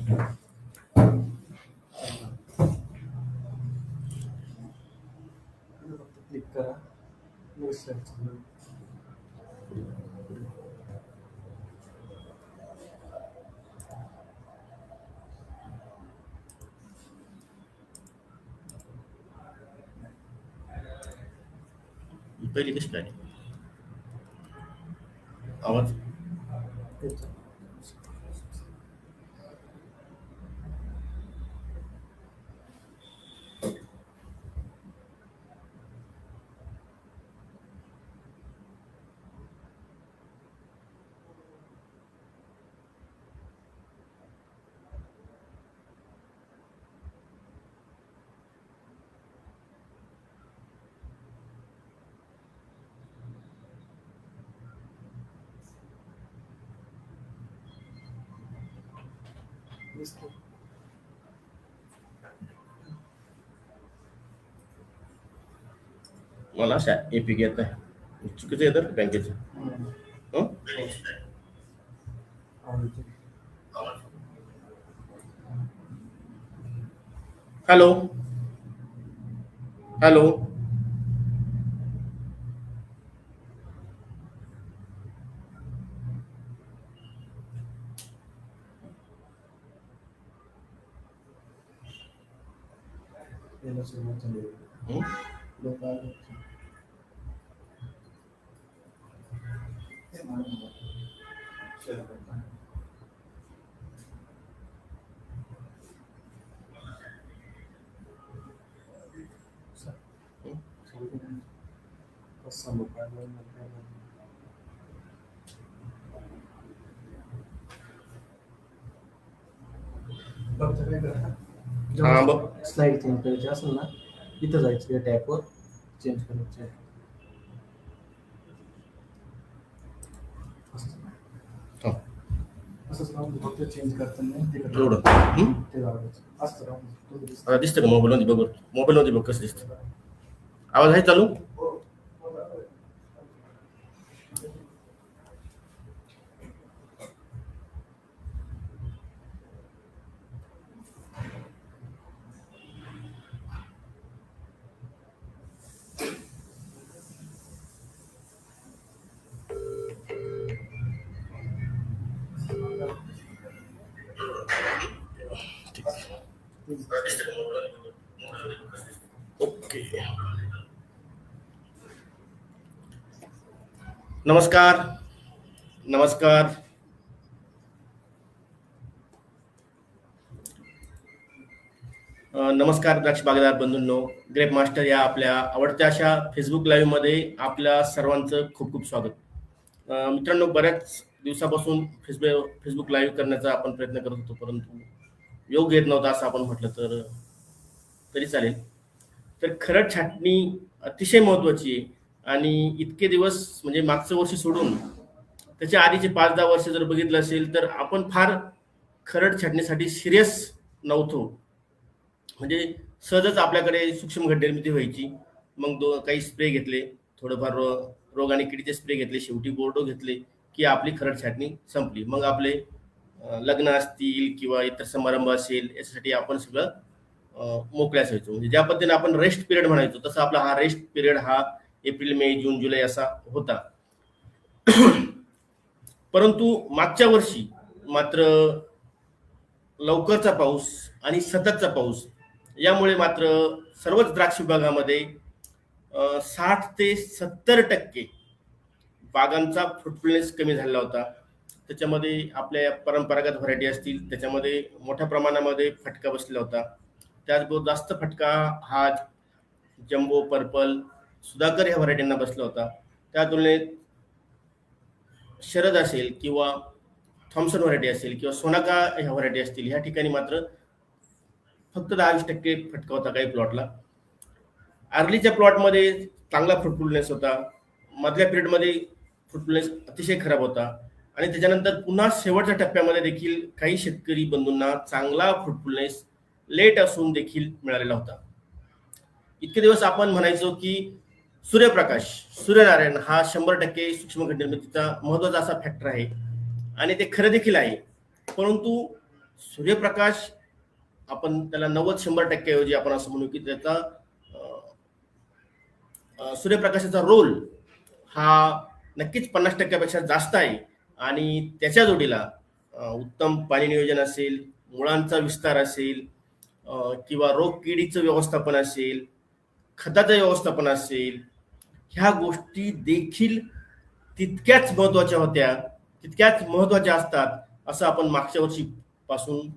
Click करा. पहिली कशी काय आवाज मला अशा एपीक येत आहे चुकीचं येतं बँकेचं. हॅलो हॅलो स्लाइड चेंज करायची असेल ना इथं जायचं या टॅपवर चेंज करायचं. असंच राहून फक्त चेंज करताना दिसतं का मोबाईल मध्ये? बघ मोबाईल मध्ये बघ कसं दिसतं. आवाज आहे चालू? ओके. नमस्कार नमस्कार. नमस्कार द्राक्ष बागेदार बंधूंनो, ग्रेप मास्टर या आपल्या आवडत्या अशा फेसबुक लाईव्ह मध्ये आपल्या सर्वांचं खूप खूप स्वागत. मित्रांनो, बऱ्याच दिवसापासून फेसबुक लाईव्ह करण्याचा आपण प्रयत्न करत होतो, परंतु योग येत नव्हता असं आपण म्हटलं तर तरी चालेल. तर खरड छाटणी अतिशय महत्वाची आहे आणि इतके दिवस म्हणजे मागचं वर्ष सोडून त्याच्या आधीचे 5-10 वर्ष जर बघितलं असेल तर आपण फार खरड छाटणीसाठी सिरियस नव्हतो. म्हणजे सहजच आपल्याकडे सूक्ष्म घड निर्मिती व्हायची, मग काही स्प्रे घेतले, थोडंफार रोग आणि किडीचे स्प्रे घेतले, शेवटी बोर्डो घेतले की आपली खरड छाटणी संपली. मग आपले लग्न असतील किंवा इतर समारंभ असेल याच्यासाठी आपण सगळं मोकळ्या असायचो. म्हणजे ज्या पद्धतीने आपण रेस्ट पिरियड म्हणायचो तसं आपला हा रेस्ट पिरियड हा एप्रिल, मे, जून, जुलै असा होता. परंतु मागच्या वर्षी मात्र लवकरचा पाऊस आणि सततचा पाऊस यामुळे मात्र सर्वच द्राक्ष विभागामध्ये 60 ते 70% बागांचा फ्रुटफुलनेस कमी झाला होता. त्याच्यामध्ये आपल्या परंपरागत व्हरायटी असतील त्याच्यामध्ये मोठ्या प्रमाणामध्ये फटका बसलेला होता. त्याचबरोबर जास्त फटका हा जम्बो, पर्पल, सुधाकर ह्या व्हरायटींना बसला होता. त्या तुलनेत शरद असेल किंवा थॉम्सन व्हरायटी असेल किंवा सोनाका ह्या व्हरायटी असतील ह्या ठिकाणी मात्र फक्त 10-20% फटका होता काही प्लॉटला. अर्लीच्या प्लॉटमध्ये चांगला फ्रुटफुलनेस होता, मधल्या पिरियडमध्ये फ्रुटफुलनेस अतिशय खराब होता आणि त्याच्यानंतर पुन्हा शेवटच्या टप्प्यामध्ये देखील काही शेतकरी बंधूंना चांगला फ्रुटफुलनेस लेट असून देखील मिळालेला होता. इतके दिवस आपण म्हणायचो की सूर्यप्रकाश, सूर्यनारायण हा 100% सूक्ष्म घड निर्मितीचा महत्वाचा असा फॅक्टर आहे आणि ते खरं देखील आहे. परंतु सूर्यप्रकाश आपण त्याला 90-100% ऐवजी आपण असं म्हणू की त्याचा सूर्यप्रकाशाचा रोल हा नक्कीच 50% जास्त आहे. आणि त्याच्या जोडीला उत्तम पाणी नियोजन असेल, मुळांचा विस्तार असेल, किंवा रोग किडीचं व्यवस्थापन असेल, खताचं व्यवस्थापन असेल, ह्या गोष्टी देखील तितक्याच महत्वाच्या होत्या, तितक्याच महत्वाच्या असतात असं आपण मागच्या वर्षी पासून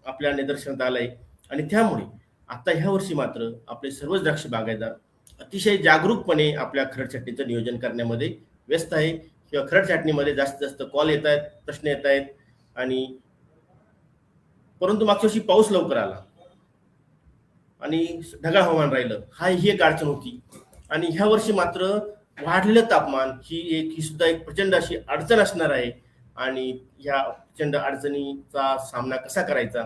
आपल्या निदर्शनात आलंय. आणि त्यामुळे आता ह्या वर्षी मात्र आपले सर्वच द्राक्ष बागायतदार अतिशय जागरूकपणे आपल्या खरड छाटणीचं नियोजन करण्यामध्ये व्यस्त आहे. किंवा खरड छाटणीमध्ये जास्तीत जास्त कॉल येत आहेत, प्रश्न येत आहेत. आणि परंतु मागच्या वर्षी पाऊस लवकर आला आणि ढगाळ हवामान राहिलं, ही एक अडचण होती. आणि ह्या वर्षी मात्र वाढलेलं तापमान ही सुद्धा एक प्रचंड अशी अडचण असणार आहे. आणि ह्या प्रचंड अडचणीचा सामना कसा करायचा,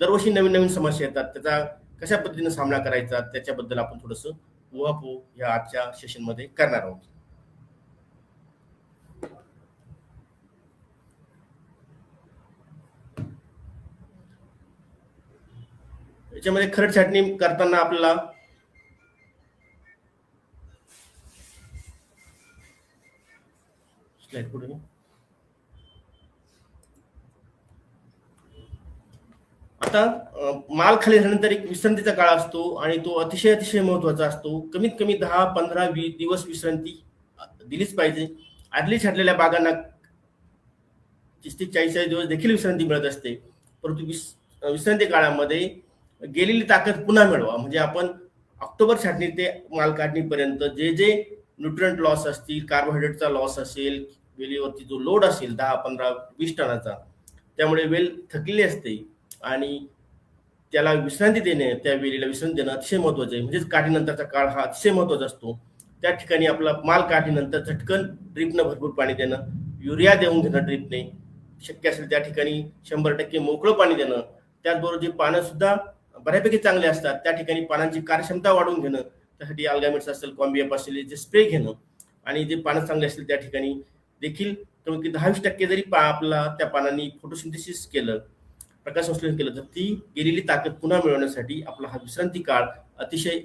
दरवर्षी नवीन नवीन समस्या येतात, त्याचा कशा पद्धतीने सामना करायचा त्याच्याबद्दल आपण थोडंसं उहापोह ह्या आजच्या सेशनमध्ये करणार आहोत. याच्यामध्ये खरड छाटणी करताना आपल्याला पुढे आता माल खाली झाल्यानंतर एक विश्रांतीचा काळ असतो आणि तो अतिशय महत्वाचा असतो. कमीत कमी 10, 15, 20 दिवस विश्रांती दिलीच पाहिजे. आदली छाटलेल्या बागांना 30-40 दिवस देखील विश्रांती मिळत असते. परंतु विश्रांती काळामध्ये गेलेली ताकद पुन्हा मिळवा. म्हणजे आपण ऑक्टोबर छाटणी ते माल काढणीपर्यंत जे जे न्यूट्रिएंट लॉस असतील, कार्बोहायड्रेटचा लॉस असेल, वेलीवरती जो लोड असेल 10, 15, 20 टनाचा, त्यामुळे वेल थकलेली असते आणि त्याला विश्रांती देणे, त्या वेलीला विश्रांती देणं अतिशय महत्वाचं आहे. म्हणजेच काढणीनंतरचा काळ हा अतिशय महत्वाचा असतो. त्या ठिकाणी आपला माल काढणीनंतर झटकन ड्रीपनं भरपूर पाणी देणं, युरिया देऊन घेणं ड्रीपने, शक्य असेल त्या ठिकाणी 100% मोकळं पाणी देणं. त्याचबरोबर जे पानं सुद्धा बऱ्यापैकी चांगले असतात त्या ठिकाणी पानांची कार्यक्षमता वाढवून घेणं, त्यासाठी अल्गामिट्स असेल, कॉम्बिएप असेल, जे स्प्रे घेणं. आणि जे पानं चांगले असतील त्या ठिकाणी देखील कमी 10-20% जरी आपला त्या पानांनी फोटोसिंथेसिस केलं, प्रकाश संश्लेषण केलं, तर ती गेलेली ताकद पुन्हा मिळवण्यासाठी आपला हा विश्रांती काळ अतिशय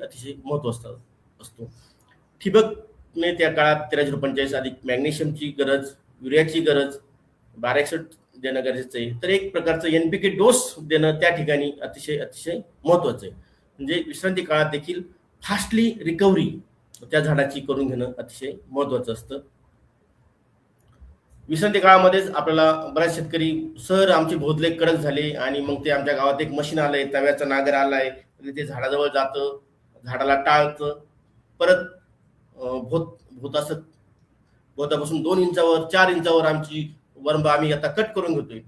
महत्वाचा असतो. ठिबकने त्या काळात 13-0-45 अधिक मॅग्नेशियमची गरज, युरियाची गरज, 1261 देणं गरजेचं आहे. तर एक प्रकारचं NPK डोस देणं त्या ठिकाणी अतिशय महत्वाचं आहे. म्हणजे विश्रांती काळात देखील फास्टली रिकव्हरी त्या झाडाची करून घेणं अतिशय महत्वाचं असतं. विश्रांती काळामध्येच आपल्याला बऱ्याच शेतकरी, सर आमचे भोदले कडक झाले आणि मग ते आमच्या गावात एक मशीन आलंय, तव्याचा नागर आलाय, ते झाडाजवळ जातं, झाडाला टाळतं, परत भोतापासून 2 इंचावर 4 इंचावर आमची वरंब आम्ही आता कट करून घेतोय.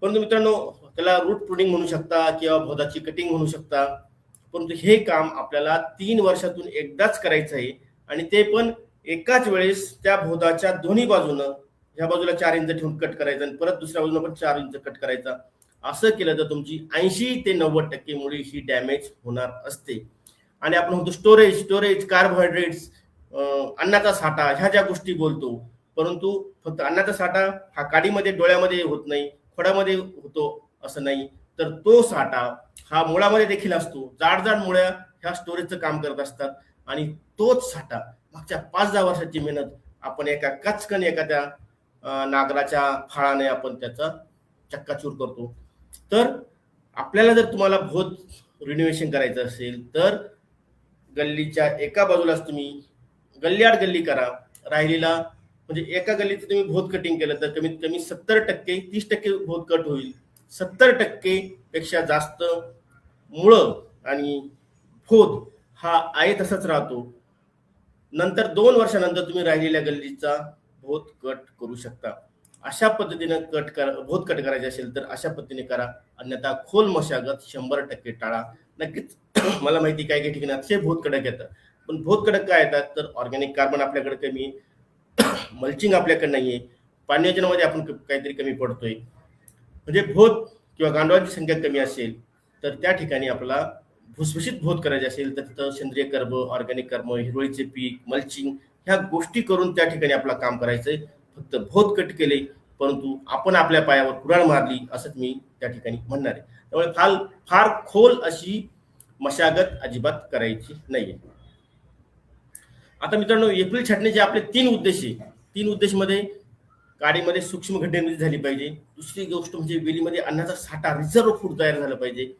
परंतु मित्रांनो, त्याला रूट प्रुनिंग म्हणू शकता किंवा भोताची कटिंग म्हणू शकता. परंतु हे काम आपल्याला 3 वर्षातून एकदाच करायचं आहे. आणि ते पण एकाच वेळेस त्या भोताच्या दोन्ही बाजूनं, ह्या बाजूला 4 इंच ठेवून कट करायचं आणि परत दुसऱ्या बाजूला पण 4 इंच कट करायचा. असं केलं तर तुमची 80 ते 90% मुळे ही डॅमेज होणार असते. आणि आपण म्हणतो स्टोरेज, कार्बोहायड्रेट्स, अन्नाचा साठा, ह्या ज्या गोष्टी बोलतो, परंतु फक्त अन्नाचा साठा हा काडीमध्ये, डोळ्यामध्ये होत नाही, खोडामध्ये होतो असं नाही, तर तो साठा हा मुळामध्ये देखील असतो. जाड मुळ्या ह्या स्टोरेजचं काम करत असतात. आणि तोच साठा मागच्या 5-10 वर्षाची मेहनत आपण एखाद्या नागराच्या फाळाने आपण त्याचा चक्काचूर करतो. तर आपल्याला जर तुम्हाला भोत रिनोव्हेशन करायचं असेल तर गल्लीच्या एका बाजूलाच तुम्ही गल्लीआड गल्ली करा. राहिलेला म्हणजे एका गल्लीचं तुम्ही भोत कटिंग केलं तर कमीत कमी 70%, 30% भोत कट होईल. 70% पेक्षा जास्त मुळं आणि भोत हा आहे तसाच राहतो. नंतर 2 वर्षानंतर तुम्ही राहिलेल्या गल्लीचा भोत कट करू शकता. अशा पद्धतीने भोत कट करायचे असेल तर अशा पद्धतीने करा, अन्यथा खोल मशागत 100% टाळा. नक्कीच मला माहिती काही ठिकाणी अतिशय भोत कडक येतात, पण भोत कडक काय येतात तर ऑर्गॅनिक कार्बन आपल्याकडे कमी, मल्चिंग आपल्याकडे नाहीये, पाण्यामध्ये आपण काहीतरी कमी पडतोय. म्हणजे भोत किंवा गांडवाची संख्या कमी असेल तर त्या ठिकाणी आपल्याला भुसभुशीत भोत करायचे असेल तर तिथं सेंद्रिय कर्ब, ऑर्गॅनिक कर्ब, हिरवळीचे पीक, मल्चिंग ह्या गोष्टी करून त्या ठिकाणी आपलं काम करायचंय. फक्त भोत कट केले परंतु आपण आपल्या पायावर कुऱ्हाड मारली असंच मी त्या ठिकाणी म्हणणार आहे. त्यामुळे फार खोल अशी मशागत अजिबात करायची नाहीये. आता मित्रांनो, एप्रिल छाटणीचे आपले 3 उद्देश मध्ये काडीमध्ये सूक्ष्म घट निर्मिती झाली पाहिजे. दुसरी गोष्ट म्हणजे वेलीमध्ये अन्नाचा साठा रिझर्व्ह फूड तयार झालं पाहिजे.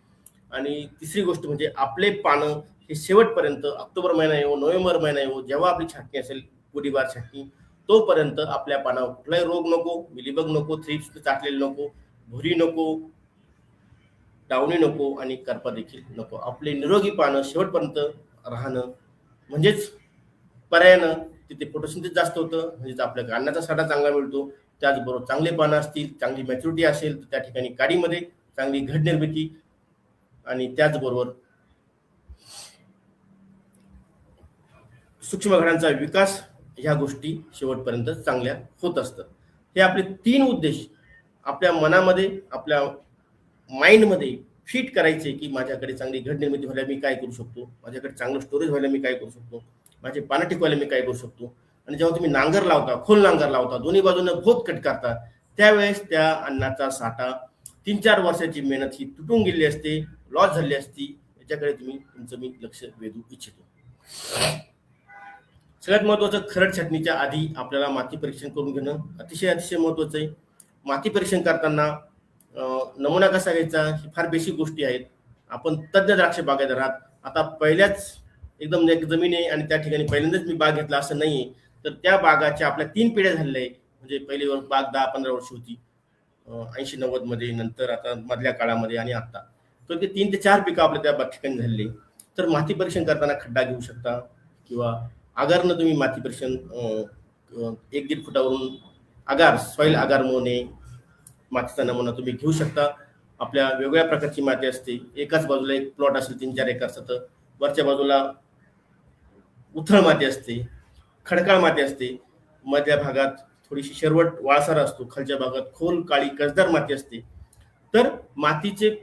आणि तिसरी गोष्ट म्हणजे आपले पानं हे शेवटपर्यंत ऑक्टोबर महिना येऊ, नोव्हेंबर महिना येऊ, जेव्हा आपली छाटणी असेल गोळीबार छाटणी, तोपर्यंत आपल्या पानावर कुठलाही रोग नको, मिलीबग नको, थ्रिप्स चाटलेले नको, भुरी नको, डावणी नको आणि करपा देखील नको. आपले निरोगी पानं शेवटपर्यंत राहणं म्हणजेच पर्यायानं तिथे फोटोसिंथेसिस जास्त होतं, म्हणजेच आपल्या अन्नाचा साठा चांगला मिळतो. त्याचबरोबर चांगले पानं असतील, चांगली मॅच्युरिटी असेल तर त्या ठिकाणी काडीमध्ये चांगली घट निर्मिती आणि त्याचबरोबर सूक्ष्म घडांचा विकास, ह्या गोष्टी शेवटपर्यंत चांगल्या होत असतात. हे आपले 3 उद्देश आपल्या मनामध्ये, आपल्या माइंडमध्ये फिट करायचे की माझ्याकडे चांगली घट निर्मिती व्हायला मी काय करू शकतो, माझ्याकडे चांगलं स्टोरेज व्हायला मी काय करू शकतो, माझे पानं टिकवायला मी काय करू शकतो. आणि जेव्हा तुम्ही नांगर लावता, खोल नांगर लावता, दोन्ही बाजूने भोत कट करता, त्यावेळेस त्या अन्नाचा साठा 3-4 वर्षाची मेहनत ही तुटून गेली असते, लॉस झाली असती. याच्याकडे तुमचं मी लक्ष वेधू इच्छितो. सगळ्यात महत्वाचं, खरड छाटणीच्या आधी आपल्याला माती परीक्षण करून घेणं अतिशय महत्वाचं आहे. माती परीक्षण करताना नमुना कसा घ्यायचा ही फार बेसिक गोष्टी आहेत. आपण तज्ञ द्राक्ष बागायतदार आहात. आता पहिल्याच एकदम एक जमीन आहे आणि त्या ठिकाणी पहिल्यांदाच मी बाग घेतला असं नाहीये. तर त्या बागाच्या आपल्या 3 पिढ्या झालेल्या आहे. म्हणजे पहिली बाग 10-15 वर्ष होती 80-90 मध्ये, नंतर आता मधल्या काळामध्ये आणि आता. तर ते 3 ते 4 पिकं आपल्या त्या बाग ठिकाणी झालेली. तर माती परीक्षण करताना खड्डा घेऊ शकता किंवा आगारनं तुम्ही माती परीक्षण 1-1.5 फुटावरून आगार, सॉइल आगार मोने मातीचा नमुना तुम्ही घेऊ शकता. आपल्या वेगवेगळ्या प्रकारची माती असते. एकाच बाजूला एक प्लॉट असेल 3-4 एकरचा, तर वरच्या बाजूला उथळ माती असते, खडकाळ माती असते, मधल्या भागात थोडीशी शेरवट वाळसार असतो, खालच्या भागात खोल काळी कसदार माती असते. तर मातीचे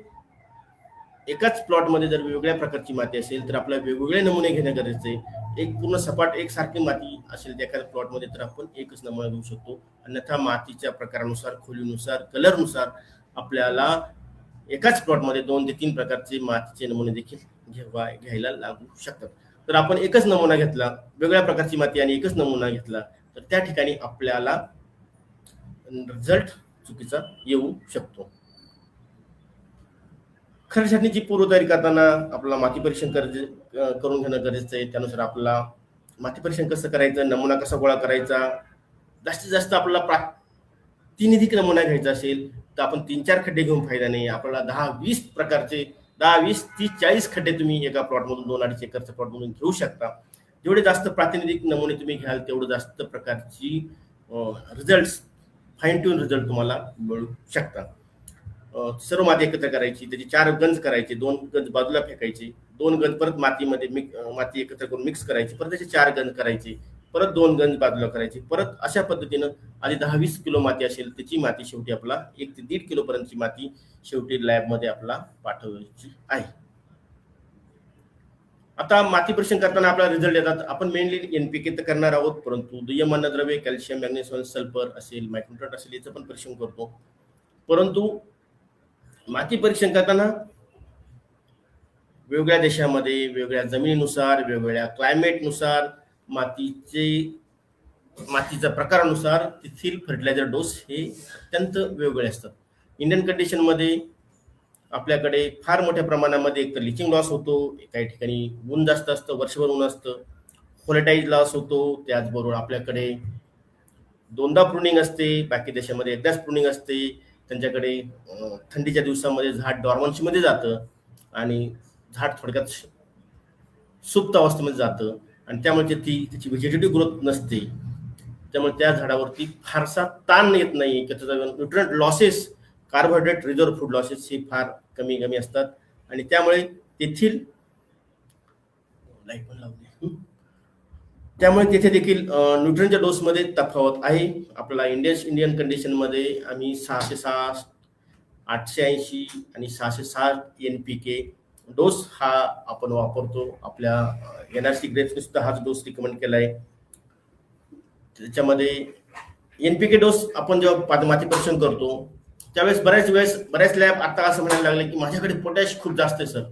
एकाच प्लॉटमध्ये जर वेगवेगळ्या प्रकारची माती असेल तर आपल्याला वेगवेगळे नमुने घेणं गरजेचं आहे. एक पूर्ण सपाट एकसारखी माती असेल एखाद्या प्लॉटमध्ये तर आपण एकच नमुना घेऊ शकतो. अन्यथा मातीच्या प्रकारानुसार, खोलीनुसार, कलरनुसार आपल्याला एकाच प्लॉटमध्ये 2 ते 3 प्रकारचे मातीचे नमुने देखील घ्यायला लागू शकतात. तर आपण एकच नमुना घेतला, वेगवेगळ्या प्रकारची माती आणि एकच नमुना घेतला तर त्या ठिकाणी आपल्याला रिझल्ट चुकीचा येऊ शकतो. खरड छाटणीची पूर्वतयारी करताना आपल्याला माती परीक्षण करून घेणं गरजेचं आहे. त्यानुसार आपल्याला माती परीक्षण कसं करायचं, नमुना कसा गोळा करायचा, जास्तीत जास्त आपल्याला प्रातिनिधिक नमुना घ्यायचा असेल तर आपण 3-4 खड्डे घेऊन फायदा नाही. आपल्याला 10-20 प्रकारचे 10-20, 30-40 खड्डे तुम्ही एका प्लॉटमधून 2-2.5 एकरच्या प्लॉटमधून घेऊ शकता. जेवढे जास्त प्रातिनिधिक नमुने तुम्ही घ्याल तेवढं जास्त प्रकारची रिझल्ट, फाईन ट्यून रिझल्ट तुम्हाला मिळू शकतात. सर्व माती एकत्र करायची, त्याची 4 गंज करायचे, 2 गंज बाजूला फेकायचे, 2 गंज परत मातीमध्ये माती एकत्र करून मिक्स करायची, परत त्याचे 4 गंज करायचे, परत 2 गंज बाजूला करायचे, परत अशा पद्धतीनं आधी 10-20 किलो माती असेल त्याची माती शेवटी आपला 1 ते 1.5 किलो पर्यंतची माती शेवटी लॅबमध्ये आपला पाठवायची आहे. आता माती परीक्षण करताना आपला रिझल्ट येतात. आपण मेनली NPK तर करणार आहोत, परंतु दुय्यम अन्नद्रव्ये कॅल्शियम, मॅग्नेशियम, सल्फर असेल, मायक्रोन्यूट्रंट असेल याचं पण परीक्षण करतो. परंतु माती परीक्षण करताना वेगवेगळ्या देशामध्ये वेगवेगळ्या जमिनीनुसार, वेगवेगळ्या क्लायमेटनुसार, मातीच्या प्रकारानुसार तेथील फर्टिलायझर डोस हे अत्यंत वेगवेगळे असतात. इंडियन कंडिशनमध्ये आपल्याकडे फार मोठ्या प्रमाणामध्ये एक तर लिचिंग लॉस होतो, काही ठिकाणी ऊन जास्त असतं, वर्षभर ऊन असतं, व्होलेटाईल लॉस होतो. त्याचबरोबर आपल्याकडे 2दा प्रूनिंग असते, बाकी देशामध्ये एकदाच प्रूनिंग असते. त्यांच्याकडे थंडीच्या दिवसामध्ये झाड डॉर्मन्सीमध्ये जातं आणि झाड थोडक्यात सुप्त अवस्थेमध्ये जातं आणि त्यामुळे त्याची व्हेजिटेटिव्ह ग्रोथ नसते. त्यामुळे त्या झाडावरती फारसा ताण येत नाही. त्याचा nutrient losses, carbohydrate reserve food losses हे फार कमी असतात आणि त्यामुळे तेथील लाईट पण लावली, त्यामुळे तिथे देखील न्यूट्रिएंटच्या डोसमध्ये तफावत आहे. आपल्याला इंडियन कंडिशनमध्ये आम्ही 606, 880 आणि 660 NPK डोस हा आपण वापरतो. आपल्या NRC ग्रेप्सने सुद्धा हाच डोस रिकमेंड केला आहे. त्याच्यामध्ये एनपीके डोस आपण जेव्हा माती परीक्षण करतो त्यावेळेस बऱ्याच लॅब आता असं म्हणायला लागले की माझ्याकडे पोटॅश खूप जास्त आहे सर.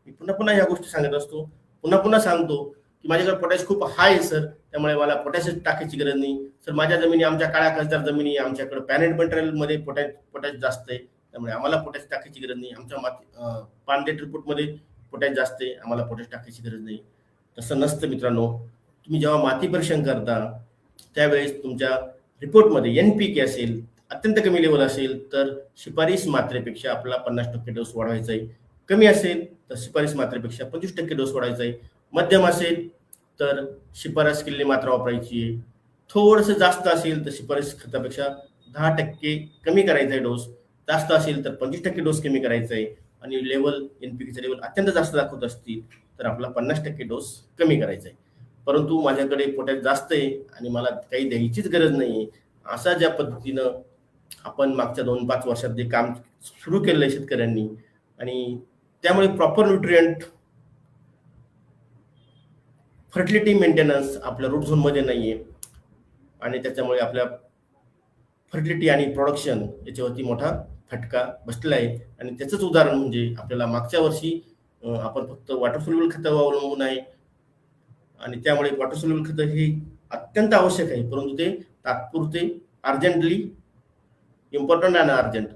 मी पुन्हा पुन्हा ह्या गोष्टी सांगत असतो, पुन्हा पुन्हा सांगतो की माझ्याकडे पोटॅश खूप हाय आहे सर, त्यामुळे मला पोटॅश टाकायची गरज नाही सर. माझ्या जमिनी, आमच्या काळ्या खासदार जमिनी, आमच्याकडे पॅरेंट मटेरियलमध्ये पोटॅश जास्त आहे, त्यामुळे आम्हाला पोटॅश टाकायची गरज नाही. आमच्या पानडेट रिपोर्टमध्ये पोटॅश जास्त आहे, आम्हाला पोटॅश टाकायची गरज नाही. तसं नसतं मित्रांनो. तुम्ही जेव्हा माती परीक्षण करता त्यावेळेस तुमच्या रिपोर्टमध्ये एनपीके असेल, अत्यंत कमी लेवल असेल तर शिफारस मात्रेपेक्षा आपल्याला 50% डोस वाढवायचा आहे. कमी असेल तर शिफारस मात्रेपेक्षा 25% डोस वाढवायचा आहे. मध्यम असेल तर शिफारस केलेली मात्रा वापरायची आहे. थोडंसं जास्त असेल तर शिफारस खतापेक्षा 10% कमी करायचा आहे डोस. जास्त असेल तर 25% डोस कमी करायचा आहे. आणि लेवल एनपीकेचा लेवल अत्यंत जास्त दाखवत असतील तर आपला 50% डोस कमी करायचा आहे. परंतु माझ्याकडे पोटॅश जास्त आहे आणि मला काही द्यायचीच गरज नाही, असा ज्या पद्धतीनं आपण मागच्या 2-5 वर्षात जे काम सुरू केलेलं आहे शेतकऱ्यांनी, आणि त्यामुळे प्रॉपर न्यूट्रिएंट फर्टिलिटी मेंटेनन्स आपल्या रूट झोनमध्ये नाही आहे आणि त्याच्यामुळे आपल्या फर्टिलिटी आणि प्रोडक्शन याच्यावरती मोठा फटका बसलेला आहे. आणि त्याचंच उदाहरण म्हणजे आपल्याला मागच्या वर्षी आपण फक्त वॉटर सोल्युबल खतावर अवलंबून आहे आणि त्यामुळे वॉटर सोल्युबल खतं हे अत्यंत आवश्यक आहे, परंतु ते तात्पुरते, अर्जंटली इम्पॉर्टंट आणि अर्जंट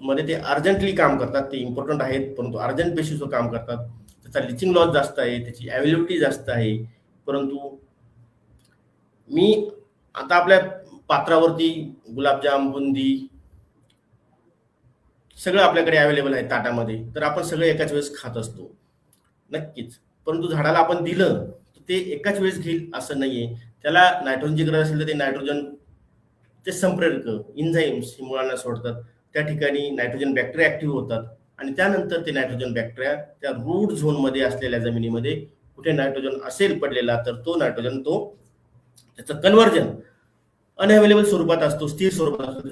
मध्ये ते अर्जंटली काम करतात. ते इम्पॉर्टंट आहेत परंतु अर्जंट बेसिसवर काम करतात. त्याचा लिचिंग लॉस जास्त आहे, त्याची अवेलेबिलिटी जास्त आहे. परंतु मी आता आपल्या पात्रावरती गुलाबजाम, बुंदी सगळं आपल्याकडे अवेलेबल आहे ताटामध्ये, तर आपण सगळं एकाच वेळेस खात असतो नक्कीच. परंतु झाडाला आपण दिलं तर ते एकाच वेळेस घेईल असं नाहीये. त्याला नायट्रोजनची गरज असेल तर ते नायट्रोजन, ते संप्रेरक इन्झाईम्स ही मुळांना सोडतात. त्या ठिकाणी नायट्रोजन बॅक्टेरिया ऍक्टिव्ह होतात आणि त्यानंतर ते नायट्रोजन बॅक्टेरिया त्या रूट झोनमध्ये असलेल्या जमिनीमध्ये कुठे नायट्रोजन असेल पडलेला तर तो नायट्रोजन, तो त्याचं कन्व्हर्जन अनअवेलेबल स्वरूपात असतो, स्थिर स्वरूपात असतो.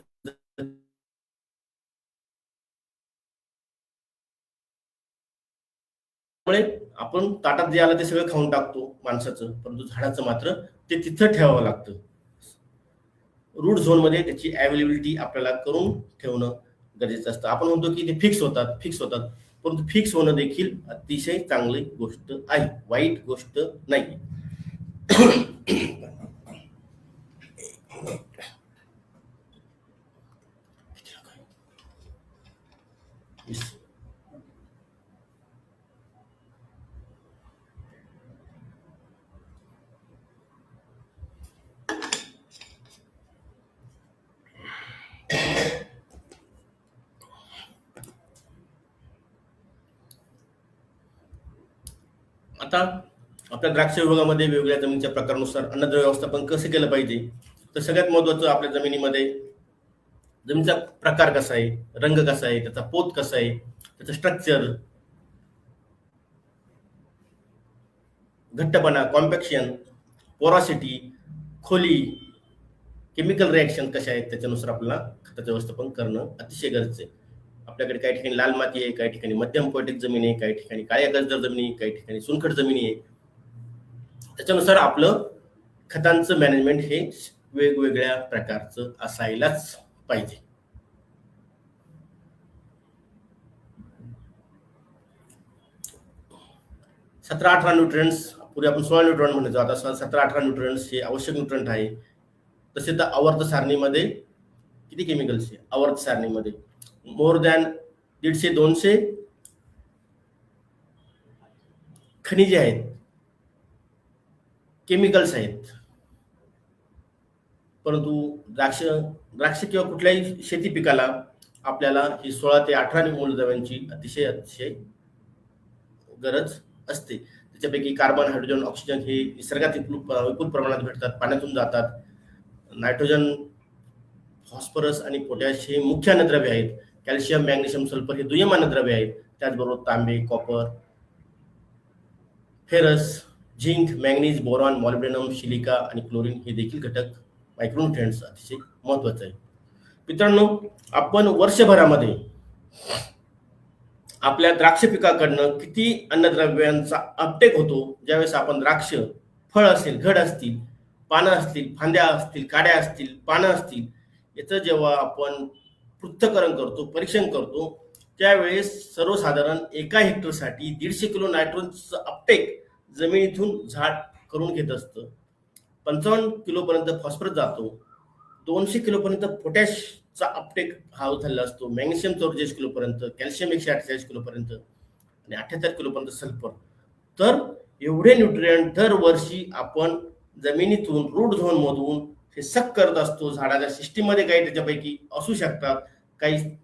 त्यामुळे आपण ताटात जे आलं ते सगळं खाऊन टाकतो माणसाचं, परंतु झाडाचं मात्र ते तिथं ठेवावं लागतं. रूट झोनमध्ये त्याची अवेलेबिलिटी आपल्याला करून ठेवणं गरजेचं असतं. आपण म्हणतो की ते फिक्स होतात, परंतु फिक्स होणं देखील अतिशय चांगली गोष्ट आहे, वाईट गोष्ट नाही. आता आपल्या द्राक्ष विभागामध्ये वेगवेगळ्या जमिनीच्या प्रकारानुसार अन्नद्रव्य व्यवस्थापन कसं केलं पाहिजे, तर सगळ्यात महत्वाचं आपल्या जमिनीमध्ये जमिनीचा प्रकार कसा आहे, रंग कसा आहे, त्याचा पोत कसा आहे, त्याचं स्ट्रक्चर, घट्टपणा, कॉम्पॅक्शन, पोरॉसिटी, खोली, केमिकल रिॲक्शन कशा आहेत, त्याच्यानुसार आपल्याला खताचं व्यवस्थापन करणं अतिशय गरजेचं आहे. आपल्याकडे काही ठिकाणी लाल माती आहे, काही ठिकाणी मध्यम पोटॅश जमीन आहे, काही ठिकाणी काळ्या कसदार जमिनी आहे, काही ठिकाणी चुनखड जमिनी आहे. त्याच्यानुसार आपलं खतांचं मॅनेजमेंट हे वेगवेगळ्या प्रकारचं असायलाच पाहिजे. सतरा 18 न्यूट्रिएंट्स, पूर्वी आपण 16 न्यूट्रॉन म्हणायचो, आता 17-18 न्यूट्रिएंट्स हे आवश्यक न्यूट्रंट आहे. तसे तर आवर्त सारणीमध्ये किती केमिकल्स आहे, आवर्त सारणीमध्ये मोर दॅन 150-200 खनिजे आहेत, केमिकल्स आहेत. परंतु द्राक्ष किंवा कुठल्याही शेती पिकाला आपल्याला ही 16 ते 18 मूलद्रव्यांची अतिशय गरज असते. त्याच्यापैकी कार्बन, हायड्रोजन, ऑक्सिजन हे निसर्गात विपुल प्रमाणात भेटतात, पाण्यातून जातात. नायट्रोजन, फॉस्फरस आणि पोटॅश हे मुख्य अन्नद्रव्य आहेत. कॅल्शियम, मॅग्नेशियम, सल्फर हे दुय्यम अन्नद्रव्य आहेत. त्याचबरोबर तांबे, copper, ferrous, zinc, manganese, boron, molybdenum, silica आणि क्लोरीन हे देखील घटक मायक्रोन्युट्रिएंट्स अतिशय महत्वाचे आहे. मित्रांनो, आपण वर्षभरामध्ये आपल्या द्राक्ष पिकाकडनं किती अन्नद्रव्यांचा अपटेक होतो, ज्यावेळेस आपण द्राक्ष फळ असेल, घड असतील पानं असतील, फांद्या असतील, काड्या असतील, पानं असतील, याचं जेव्हा आपण पृथक्करण करतो, परीक्षण करतो, त्यावेळेस सर्वसाधारण एका हेक्टरसाठी 150 किलो नायट्रोजनचं अपटेक जमिनीतून झाड करून घेत असतं. 55 किलोपर्यंत फॉस्फरस जातो, 200 किलोपर्यंत पोटॅशचा अपटेक हा झालेला असतो, मॅग्नेशियम 44 किलोपर्यंत, कॅल्शियम 148 किलोपर्यंत आणि 78 किलोपर्यंत सल्फर. तर एवढे न्यूट्रिएंट दरवर्षी आपण जमिनीतून रूट झोन मधून हे सक करत असतो. झाडाच्या सिस्टीममध्ये काही त्याच्यापैकी असू शकतात, काही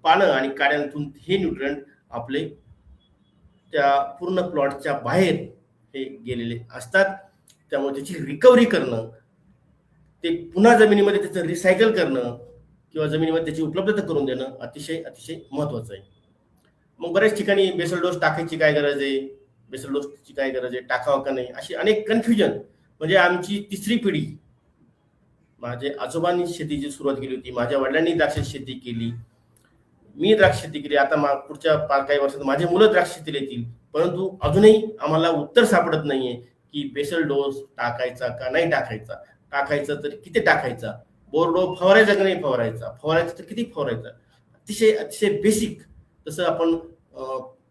पानं आणि काड्यांतून हे न्यूट्रिएंट आपले त्या पूर्ण प्लॉटच्या बाहेर हे गेलेले असतात. त्यामुळे त्याची रिकव्हरी करणं, ते पुन्हा जमिनीमध्ये त्याचं रिसायकल करणं किंवा जमिनीमध्ये त्याची उपलब्धता करून देणं अतिशय अतिशय महत्वाचं आहे. मग बऱ्याच ठिकाणी बेसल डोस टाकायची काय गरज आहे, बेसल डोसची काय गरज आहे, टाकावं का नाही, अशी अनेक कन्फ्युजन. म्हणजे आमची तिसरी पिढी, माझे आजोबांनी शेतीची सुरुवात केली होती, माझ्या वडिलांनी द्राक्ष शेती केली, मी द्राक्ष शेती केली, आता पुढच्या काही वर्षात माझे मुलं द्राक्ष शेतीला येतील, परंतु अजूनही आम्हाला उत्तर सापडत नाहीये की बेसल डोस टाकायचा का नाही टाकायचा, टाकायचा तर किती टाकायचा, बोरडो फवारायचा का नाही फवारायचा, फवारायचा तर किती फवारायचा. अतिशय अतिशय बेसिक. तसं आपण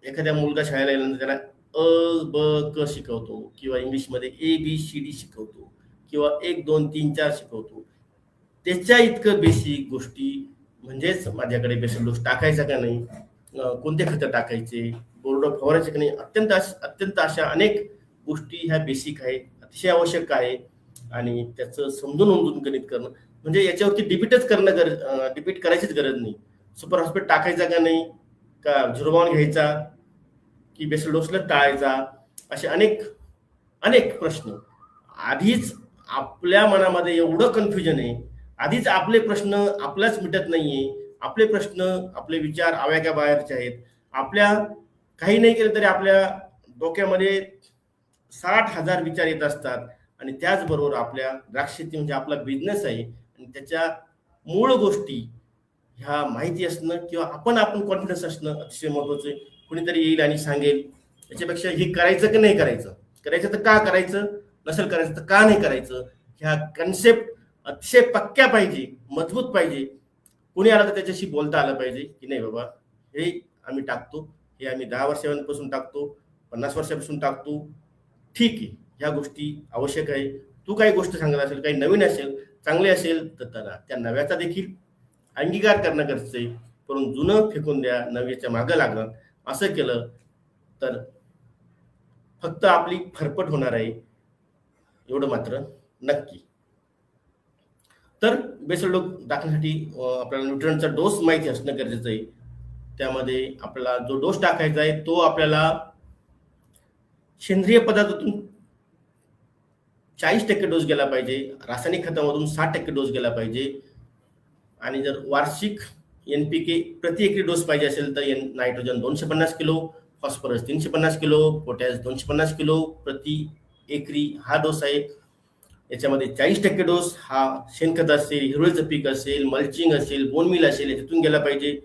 एखाद्या मुलगा शाळेला गेल्यानंतर त्याला अ ब क शिकवतो किंवा इंग्लिशमध्ये ABCD शिकवतो किंवा 1 2 3 4 शिकवतो, त्याच्या इतकं बेसिक गोष्टी म्हणजेच माझ्याकडे बेसल डोस टाकायचा का नाही, कोणते खतं टाकायचे, बोरडो फवारायचे का नाही, अत्यंत अशा अनेक गोष्टी ह्या बेसिक आहेत, अतिशय आवश्यक आहे. आणि त्याचं समजून उमजून गणित करणं, म्हणजे याच्यावरती डिबेट करायचीच गरज नाही. सुपर हॉस्पिटल टाकायचा का नाही, का झिरोबाउन घ्यायचा की बेसल डोसला टाळायचा, असे अनेक अनेक प्रश्न. आधीच आपल्या मनामध्ये एवढं कन्फ्युजन आहे, आधीच आपले प्रश्न आपलाच मिटत नाहीये, आपले प्रश्न आपले विचार आव्याच्या बाहेरचे आहेत. आपल्या काही नाही केलं तरी आपल्या डोक्यामध्ये 60,000 विचार येत असतात. आणि त्याचबरोबर आपल्या द्राक्ष शेती म्हणजे आपला बिझनेस आहे आणि त्याच्या मूळ गोष्टी ह्या माहिती असणं किंवा आपण कॉन्फिडन्स असणं अतिशय महत्वाचं आहे. कुणीतरी येईल आणि सांगेल याच्यापेक्षा हे करायचं की नाही करायचं, करायचं तर का करायचं, नसेल करायचं तर का नाही करायचं, ह्या कन्सेप्ट अतिशय पक्क्या पाहिजे, मजबूत पाहिजे. कुणी आलं तर त्याच्याशी बोलता आलं पाहिजे की नाही बाबा हे आम्ही टाकतो, हे आम्ही 10 वर्षांपासून टाकतो, 50 वर्षापासून टाकतो, ठीक आहे, ह्या गोष्टी आवश्यक आहे. तू काही गोष्ट सांगत असेल, काही नवीन असेल, चांगले असेल तर त्या नव्याचा देखील अंगीकार करणं गरजेचं आहे. परंतु जुनं फेकून द्या, नव्याच्या मागं लागणार, असं केलं तर फक्त आपली फरफट होणार आहे, एवढं मात्र नक्की. तर बेसल डोस टाकण्यासाठी आपल्याला न्यूट्रिएंटचा डोस माहिती असणं गरजेचं आहे. त्यामध्ये आपल्याला जो डोस टाकायचा आहे तो आपल्याला सेंद्रिय पदार्थातून 40% डोस गेला पाहिजे, रासायनिक खतामधून 60% डोस गेला पाहिजे. आणि जर वार्षिक NPK प्रति एकरी डोस पाहिजे असेल तर nitrogen 250 kilo, phosphorus 350 kilo, potash 250 kilo प्रति एकरी हा डोस आहे. याच्यामध्ये 40% डोस हा शेणखत असेल, हिरवळीचं पीक असेल, मल्चिंग असेल, बोन मिल असेल, याच्यातून गेला पाहिजे.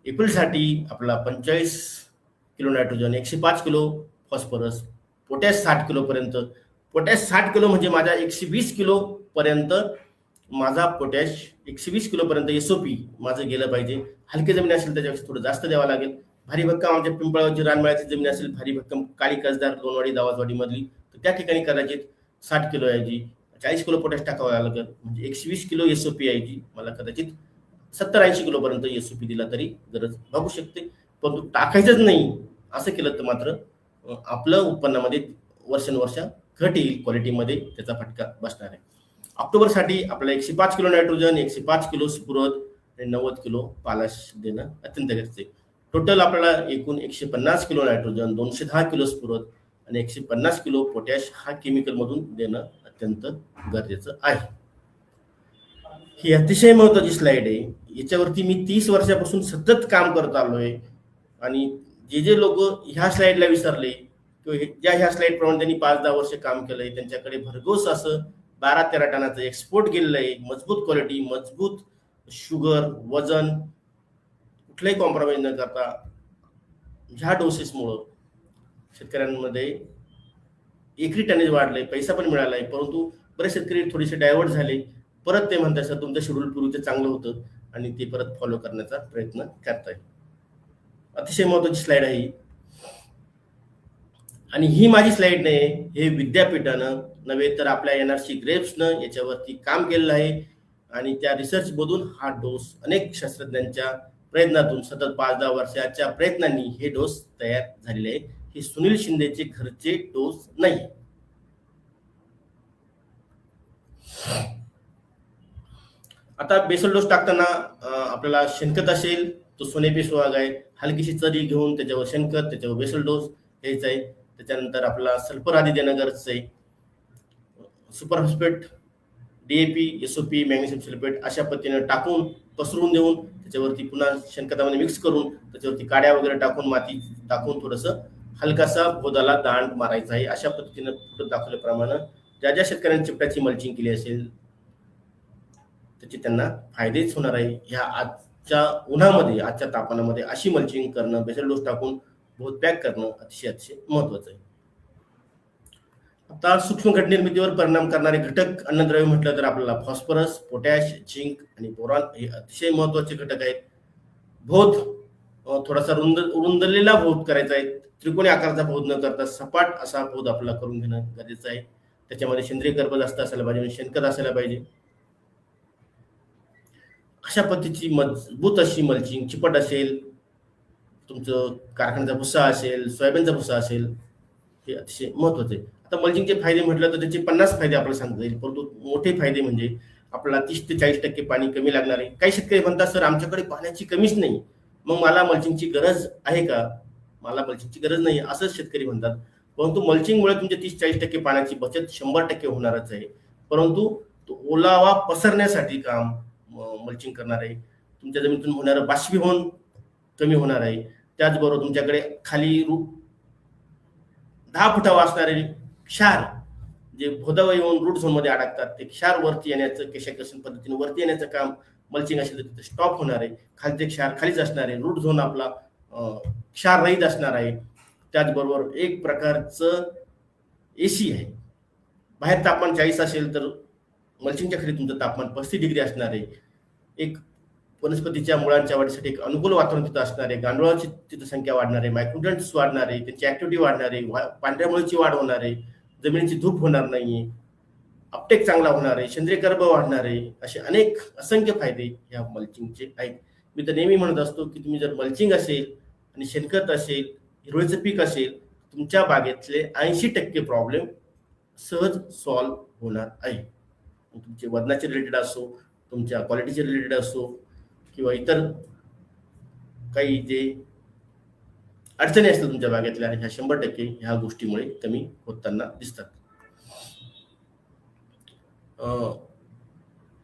एप्रिलसाठी आपला 45 kilo nitrogen, 105 kilo phosphorus, potash 60 किलोपर्यंत. पोटॅश 60 किलो म्हणजे माझा 120 किलो पर्यंत माझा पोटॅश 120 किलोपर्यंत SOP माझं गेलं पाहिजे. हलकी जमीन असेल त्याच्यापेक्षा थोडं जास्त द्यावं लागेल. भारी भक्कम आमच्या पिंपळावरची रानमाळ्याची जमीन असेल, भारी भक्कम काळी कसदार लोणवाडी दावाजवाडी मधली, तर त्या ठिकाणी कदाचित 60 किलो ऐवजी 40 किलो पोटॅश टाकावं लागेल. म्हणजे 120 किलो SOP ऐवजी मला कदाचित 70-80 किलो पर्यंत SOP दिला तरी गरज भागू शकते. परंतु टाकायचंच नाही असं केलं तर मात्र आपलं उत्पन्नामध्ये वर्षानुवर्ष घट येईल, क्वालिटीमध्ये त्याचा फटका बसणार आहे. ऑक्टोबरसाठी आपल्याला 105 किलो नायट्रोजन, 105 किलो स्फुरद आणि 90 किलो पालाश देणं अत्यंत गरजेचं आहे. टोटल आपल्याला एकूण 150 किलो नायट्रोजन, 210 किलो स्फुरद आणि 150 किलो पोटॅश हा केमिकल मधून देणं अत्यंत गरजेचं आहे. ही अतिशय महत्वाची स्लाइड आहे. याच्यावरती मी 30 वर्षापासून सतत काम करत आलोय आणि जे लोक ह्या स्लाइडला विसरले किंवा ह्या स्लाइड प्रमाणे त्यांनी 5-10 वर्ष काम केलंय, त्यांच्याकडे भरघोस असं 12-13 टनाचं एक्सपोर्ट गेलेलं आहे. मजबूत क्वालिटी, मजबूत शुगर, वजन, कुठलाही कॉम्प्रोमाइज न करता ह्या डोसेसमुळं शेतकऱ्यांमध्ये एकरी टनेज वाढलंय, पैसा पण मिळालाय, परंतु बरेच शेतकरी थोडेसे डायव्हर्ट झाले. परत ते म्हणतात सर तुमचं शेड्यूल पूर्वीचं चांगलं होतं आणि ते परत फॉलो करण्याचा प्रयत्न करताय. अतिशय महत्वाची स्लाइड आहे ही. आणि ही माझी स्लाइड नाही, हे विद्यापीठानं नव्हे तर आपल्या एनआरसी ग्रेप्सनं याच्यावरती काम केलेलं आहे आणि त्या रिसर्च मधून हा डोस अनेक शास्त्रज्ञांच्या प्रयत्नातून सतत 5-10 वर्षाच्या प्रयत्नांनी हे डोस तयार झालेले आहे. हे सुनील शिंदेचे घरचे डोस नाही. आता बेसल डोस टाकताना आपल्याला शेणखत असेल तो सोनेपी सुहाग आहे, हलकीशी चरी घेऊन त्याच्यावर शेणखत, त्याच्यावर बेसल डोस घ्यायचा आहे. त्याच्यानंतर आपला सल्फर आधी देणं गरजेचं आहे. Super phosphate, DAP, SOP, magnesium sulphate अशा पद्धतीने टाकून पसरून देऊन त्याच्यावरती पुन्हा शेणखतामध्ये मिक्स करून त्याच्यावरती काड्या वगैरे टाकून माती टाकून थोडंसं हलकासा भोदाला दांड मारायचा आहे. अशा पद्धतीने फोटो दाखवल्याप्रमाणे ज्या ज्या शेतकऱ्यांनी चिपट्याची मल्चिंग केली असेल त्याचे त्यांना फायदेच होणार आहे. ह्या आजच्या उन्हामध्ये, आजच्या तापमानामध्ये अशी मल्चिंग करणं, बेसल डोस टाकून भोत पॅक करणं अतिशय महत्वाचं आहे. आता सूक्ष्म घट निर्मितीवर परिणाम करणारे घटक अन्नद्रव्य म्हटलं तर आपल्याला फॉस्फरस, पोटॅश, झिंक आणि बोरॉन हे अतिशय महत्वाचे घटक आहेत. भोत थोडासा रुंदलेला भोत करायचा आहे. त्रिकोणी आकाराचा भोत न करता सपाट असा भोत आपल्याला करून घेणं गरजेचं आहे. त्याच्यामध्ये सेंद्रिय कर्ब जास्त असायला पाहिजे, शेणखत असायला पाहिजे. अशा पद्धतीची मजबूत अशी मल्चिंग, चिपट असेल, तुमचं कारखान्याचा भुसा असेल, सोयाबीनचा भुसा असेल, हे अतिशय महत्वाचे. आता मल्चिंगचे फायदे म्हटलं तर त्याचे 50 फायदे आपल्याला सांगता येईल, परंतु मोठे फायदे म्हणजे आपल्याला 30 ते 40% पाणी कमी लागणार आहे. काही शेतकरी म्हणतात सर आमच्याकडे पाण्याची कमीच नाही, मग मला मल्चिंगची गरज आहे का? मला मल्चिंगची गरज नाही असं शेतकरी म्हणतात. परंतु मल्चिंगमुळे तुमच्या 30-40% पाण्याची बचत 100% होणारच आहे. परंतु तो ओलावा पसरण्यासाठी काम मल्चिंग करणार आहे. तुमच्या जमिनीतून होणारं बाष्पीभवन कमी होणार आहे. त्याचबरोबर तुमच्याकडे खाली 10 फुटावर असणारे क्षार जे भोदावर येऊन रूट झोन मध्ये अडकतात ते क्षार वरती येण्याचं, केशाकर्षण पद्धतीने वरती येण्याचं काम मल्चिंग असेल तर तिथे स्टॉप होणार आहे. खालचे क्षार खालीच असणार आहे. रूट झोन आपला क्षार रहित असणार आहे. त्याचबरोबर एक प्रकारचं एसी आहे. बाहेर तापमान 40 असेल तर मल्चिंगच्या खाली तुमचं तापमान 35 डिग्री असणार आहे. एक वनस्पतीच्या मुळांच्या वाढीसाठी एक अनुकूल वातावरण तिथं असणार आहे. गांडुळाची तिथं संख्या वाढणार आहे, मायक्रोन्युट्रिएंट्स वाढणार आहे, त्यांची ऍक्टिव्हिटी वाढणार आहे, पांढऱ्या मुळीची वाढ होणार आहे, जमिनीची धूप होणार नाहीये, अपटेक चांगला होणार आहे, सेंद्रिय कर्ब वाढणार आहे. असे अनेक असंख्य फायदे या मल्चिंगचे आहेत. मी तर नेहमी म्हणत असतो की तुम्ही जर मल्चिंग असेल आणि शेणखत असेल, हिरवळीचं पीक असेल, तुमच्या बागेतले 80% प्रॉब्लेम सहज सॉल्व्ह होणार आहे. तुमचे वजनाचे रिलेटेड असो, तुमच्या क्वालिटीचे रिलेटेड असो किंवा इतर काही जे अडचणी असतात तुमच्या बागेतल्या, ह्या 100% ह्या गोष्टीमुळे कमी होताना दिसतात.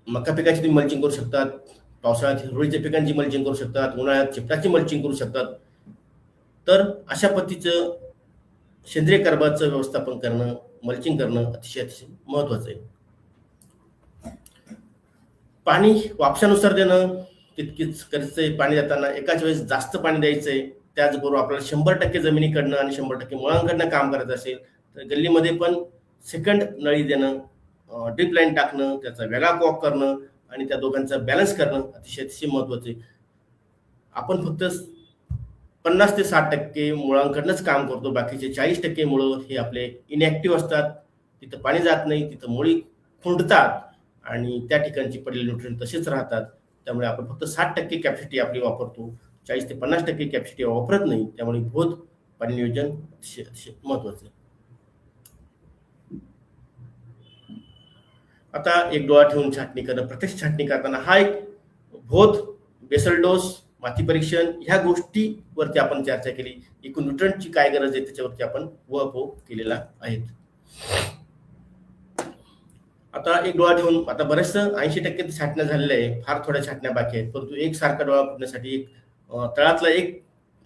मका पिकाची तुम्ही मल्चिंग करू शकतात, पावसाळ्यात हिरवळीच्या पिकांची मल्चिंग करू शकतात, उन्हाळ्यात चिपटाची मल्चिंग करू शकतात. तर अशा पद्धतीचं सेंद्रिय कर्बाचं व्यवस्थापन करणं, मल्चिंग करणं अतिशय महत्वाचं आहे. पाणी वापशानुसार देणं तितकीच गरजेचं आहे. पाणी देताना एकाच वेळेस जास्त पाणी द्यायचंय. त्याचबरोबर आपल्याला 100% जमिनीकडनं आणि 100% मुळांकडनं काम करायचं असेल तर गल्लीमध्ये पण सेकंड नळी देणं, ड्रिप लाईन टाकणं, त्याचा वेगळा कॉक करणं आणि त्या दोघांचा बॅलन्स करणं अतिशय महत्वाचं आहे. आपण फक्त 50 ते 60% मुळांकडनंच काम करतो, बाकीचे 40% मुळं हे आपले इनॅक्टिव्ह असतात. तिथं पाणी जात नाही, तिथं मुळी खुंटतात आणि त्या ठिकाणची पडलेले न्यूट्रिएंट तसेच राहतात. त्यामुळे आपण फक्त 60% कॅपॅसिटी आपली वापरतो, 40 ते 50% कॅपॅसिटी वापरत नाही. त्यामुळे भोत पाणी नियोजन अतिशय महत्वाचं आहे. आता एक डोळा ठेवून छाटणी करणं, प्रत्यक्ष छाटणी करताना हा एक भोत, बेसल डोस, माती परीक्षण ह्या गोष्टीवरती आपण चर्चा केली. एकूण न्यूट्रिएंटची काय गरज आहे त्याच्यावरती आपण वपो केलेला आहे. आता एक डोळा ठेवून आता बरेचसं 80% छाटण्या झालेल्या आहे, फार थोड्या छाटण्या बाकी आहेत. परंतु एक सारखा डोळा फुटण्यासाठी एक तळातला एक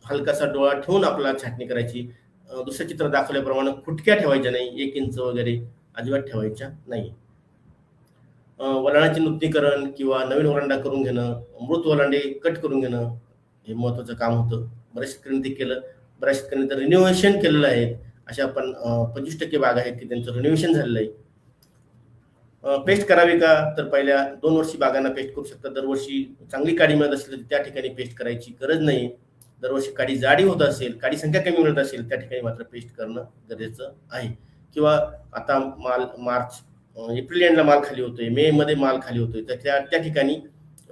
हलकासा डोळा ठेवून आपल्याला छाटणी करायची. दुसऱ्या चित्र दाखवल्याप्रमाणे खुटक्या ठेवायच्या नाही, 1 इंच वगैरे अजिबात ठेवायच्या नाही. वलांडाचे नूतनीकरण किंवा नवीन वलांडा करून घेणं, मृत वलांडे कट करून घेणं हे महत्वाचं काम होतं. बऱ्याच शेतकऱ्यांनी ते केलं, बऱ्याच शेतकऱ्यांनी तर रिन्युएशन केलेलं आहे. अशा पण 25% बाग आहेत की त्यांचं रिनोव्हेशन झालेलं आहे. पेस्ट करावी का, तर पहिल्या 2 वर्षी बागांना पेस्ट करू शकता. दरवर्षी चांगली काडी मिळत असेल तर त्या ठिकाणी पेस्ट करायची गरज नाही. दरवर्षी काडी जाडी होत असेल, काडी संख्या कमी मिळत असेल, त्या ठिकाणी मात्र पेस्ट करणं गरजेचं आहे. किंवा आता मार्च एप्रिल एंडला माल खाली होतोय, मे मध्ये माल खाली होतोय, तर त्या ठिकाणी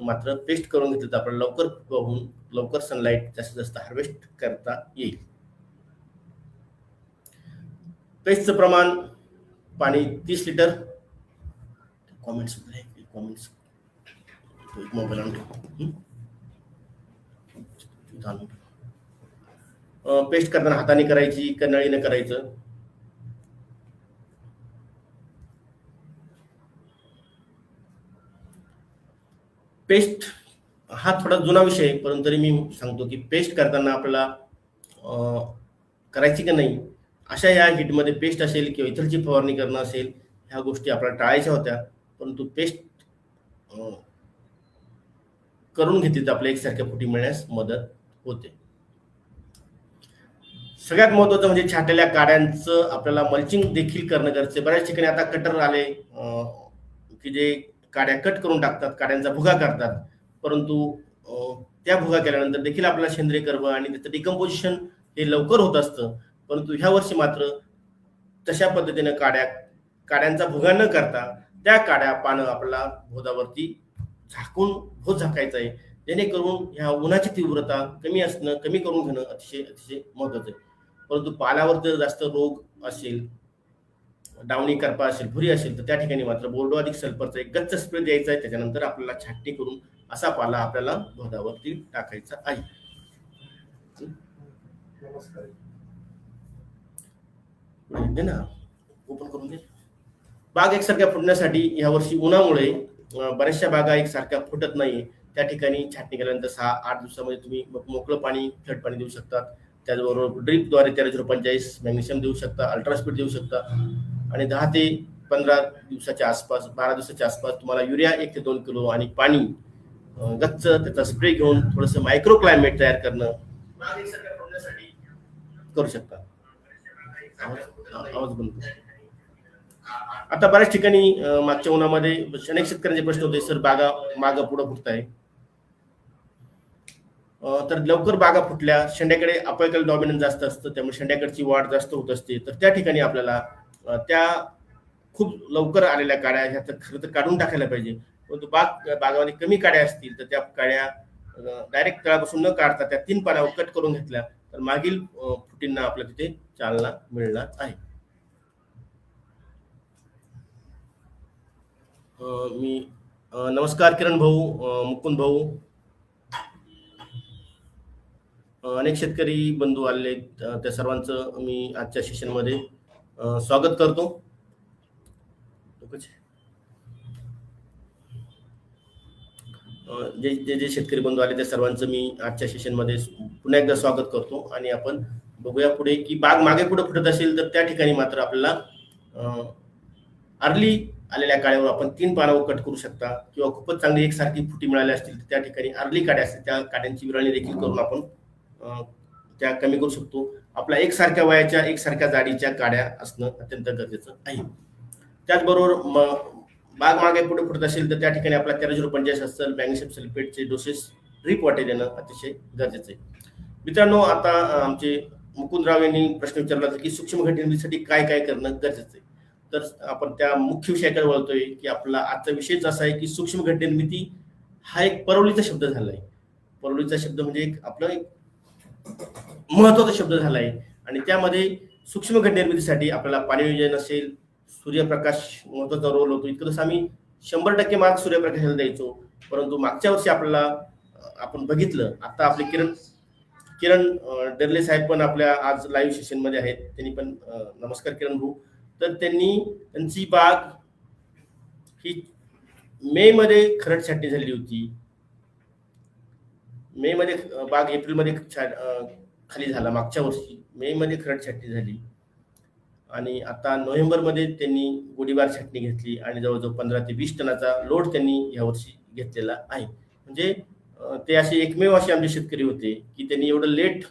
मात्र पेस्ट करून घेतलं तर आपल्याला लवकर होऊन लवकर सनलाईट जास्तीत जास्त हार्वेस्ट करता येईल. पेस्टचं प्रमाण पाणी 30 लिटर. कॉमेंट्स कॉमेंट्स मोबाईल आणून पेस्ट करताना हाताने करायची का नळीने करायचं. पेस्ट हा थोडा जुना विषय आहे, परंतु तरी मी सांगतो की पेस्ट करताना आपल्याला करायची का नाही, अशा या हिटमध्ये पेस्ट असेल किंवा इतरची फवारणी करणं असेल, ह्या गोष्टी आपल्याला टाळायच्या होत्या. परंतु पेस्ट करून घेतली तर आपल्या एकसारख्या फुटी मिळण्यास मदत होते. सगळ्यात महत्वाचं म्हणजे छाटलेल्या काड्यांचं आपल्याला मल्चिंग देखील करणं गरजेचं आहे. बऱ्याच ठिकाणी आता कटर आले की जे काड्या कट करून टाकतात, काड्यांचा भुगा करतात, परंतु त्या भुगा केल्यानंतर देखील आपल्याला सेंद्रिय कर्ब आणि त्याचं डिकम्पोजिशन हे लवकर होत असतं. परंतु ह्या वर्षी मात्र तशा पद्धतीने काड्यांचा भुगा न करता त्या काड्या पानं आपल्याला भोदावरती झाकून भोत झाकायचं आहे, जेणेकरून ह्या उन्हाची तीव्रता कमी करून घेणं अतिशय महत्वाचं आहे. परंतु पालावर जर जास्त रोग असेल, डावणी करपा असेल, भुरी असेल, तर त्या ठिकाणी मात्र बोर्डो अधिक सल्फरचा एक गच्च स्प्रे द्यायचा आहे. त्याच्यानंतर आपल्याला छाटणी करून असा पाला आपल्याला भोदावरती टाकायचा आहे. ना ओपन करून दे. बाग एकसारख्या फुटण्यासाठी यावर्षी उन्हामुळे बऱ्याचशा बागा एकसारख्या फुटत नाही. त्या ठिकाणी छाटणी केल्यानंतर 6-8 दिवसामध्ये तुम्ही मोकळं पाणी, थेट पाणी देऊ शकता. त्याचबरोबर ड्रिपद्वारे 1345 मॅग्नेशियम देऊ शकता, अल्ट्रास्पीड देऊ शकता आणि 10 ते 15 दिवसाच्या आसपास, 12 दिवसाच्या आसपास तुम्हाला युरिया 1 ते 2 किलो आणि पाणी गच्च त्याचा स्प्रे घेऊन थोडंसं मायक्रो क्लायमेट तयार करणं करू शकता. आवाज बंद. आता बऱ्याच ठिकाणी मागच्या उन्हामध्ये अनेक शेतकऱ्यांचे प्रश्न होते, सर बागा मागं पुढं फुटताय. तर लवकर बागा फुटल्या, शेंड्याकडे अपयकल डॉमिनन्स जास्त असतं, त्यामुळे शेंड्याकडची वाढ जास्त होत असते. तर त्या ठिकाणी आपल्याला त्या खूप लवकर आलेल्या काड्या ह्या तर खरं तर काढून टाकायला पाहिजे. परंतु बागामध्ये कमी काड्या असतील तर त्या काड्या डायरेक्ट तळापासून न काढता त्या 3 पानावर कट करून घेतल्या तर मागील फुटींना आपल्या तिथे चालना मिळणार आहे. नमस्कार किरण भाऊ, मुकुंद भाऊ, अनेक शेतकरी बंधू आले, त्या सर्वांचं मी आजच्या सेशनमध्ये स्वागत करतो. जे शेतकरी बंधू आले त्या सर्वांचं मी आजच्या सेशनमध्ये पुन्हा एकदा स्वागत करतो. आणि आपण बघूया पुढे की बाग मागे पुढे फुटत असेल तर त्या ठिकाणी मात्र आपल्याला अर्ली आलेल्या काड्यावर आपण 3 पानावर कट करू शकता, किंवा खूपच चांगली एकसारखी फुटी मिळाली असतील तर त्या ठिकाणी अर्ली काड्या असतील त्या काड्यांची विरळणी देखील करून आपण त्या कमी करू शकतो. आपल्या एकसारख्या वयाच्या, एकसारख्या जाडीच्या काड्या असणं अत्यंत गरजेचं आहे. त्याचबरोबर बाग मागे पुढे फुटत असेल तर त्या ठिकाणी आपला 1345 असेल मॅग्नेशियम सल्फेटचे डोसेस ड्रीप वाटे देणं अतिशय गरजेचं आहे. मित्रांनो, आता आमचे मुकुंदराव यांनी प्रश्न विचारला की सूक्ष्म घट निर्मितीसाठी काय काय करणं गरजेचं आहे. तर आपण त्या मुख्य विषयाकडे वळतोय की आपला आजचा विषयच असा आहे की सूक्ष्म घट निर्मिती हा एक परवलीचा शब्द झाला आहे. परवलीचा शब्द म्हणजे एक आपला एक महत्वाचा शब्द झाला आहे. आणि त्यामध्ये सूक्ष्म घट निर्मितीसाठी आपल्याला पाणी नियोजन असेल, सूर्यप्रकाश महत्वाचा रोल होतो. इतकंच आम्ही 100% मार्क सूर्यप्रकाशाला द्यायचो. परंतु मागच्या वर्षी आपण बघितलं, आता आपले किरण डरले साहेब पण आपल्या आज लाईव्ह सेशन मध्ये आहेत. त्यांनी पण नमस्कार किरण भाऊ. तर त्यांची बाग ही मे मध्ये खरड छाटणी झाली होती. मे मध्ये बाग एप्रिलमध्ये खाली झाला. मागच्या वर्षी मे मध्ये खरड छाटणी झाली आणि आता नोव्हेंबरमध्ये त्यांनी गोडीबार छाटणी घेतली आणि जवळजवळ 15 ते 20 टनाचा लोड त्यांनी यावर्षी घेतलेला आहे. म्हणजे ते असे एकमेव असे आमचे शेतकरी होते की त्यांनी एवढं लेट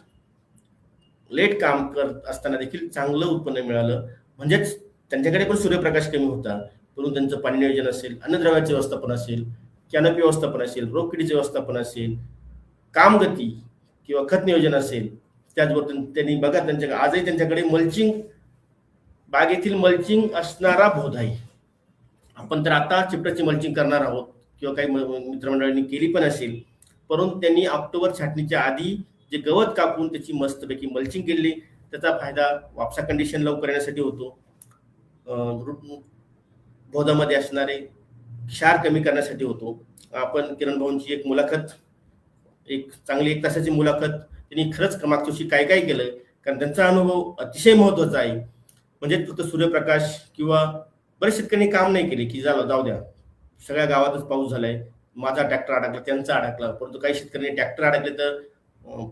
लेट काम करत असताना देखील चांगलं उत्पन्न मिळालं. म्हणजेच त्यांच्याकडे पण सूर्यप्रकाश कमी होता, परंतु त्यांचं पाणी नियोजन असेल, अन्नद्रव्याचे व्यवस्थापन असेल, कॅनोपी व्यवस्थापन असेल, रोगकिडीचे व्यवस्थापन असेल, कामगती किंवा खत नियोजन असेल, त्याचबरोबर त्यांनी बघा त्यांच्याकडे आजही त्यांच्याकडे मल्चिंग, बागेतील मल्चिंग असणारा बोध आहे. आपण तर आता चिपटाची मल्चिंग करणार आहोत किंवा काही मित्रमंडळांनी केली पण असेल, परंतु त्यांनी ऑक्टोबर छाटणीच्या आधी जे गवत कापून त्याची मस्तपैकी मल्चिंग केली. त्याचा फायदा वापसा कंडिशन लवकर येण्यासाठी होतो, बोधामध्ये असणारे क्षार कमी करण्यासाठी होतो. आपण किरण भाऊंची एक मुलाखत, एक चांगली 1 तासाची मुलाखत, त्यांनी खरंच मागच्या वर्षी काय काय केलं, कारण त्यांचा अनुभव अतिशय महत्वाचा आहे. म्हणजे फक्त सूर्यप्रकाश किंवा बरेच शेतकऱ्यांनी काम नाही केले की झालं जाऊ द्या, सगळ्या गावातच पाऊस झालाय, माझा ट्रॅक्टर अडकला, त्यांचा अडकला. परंतु काही शेतकऱ्यांनी ट्रॅक्टर अडकले तर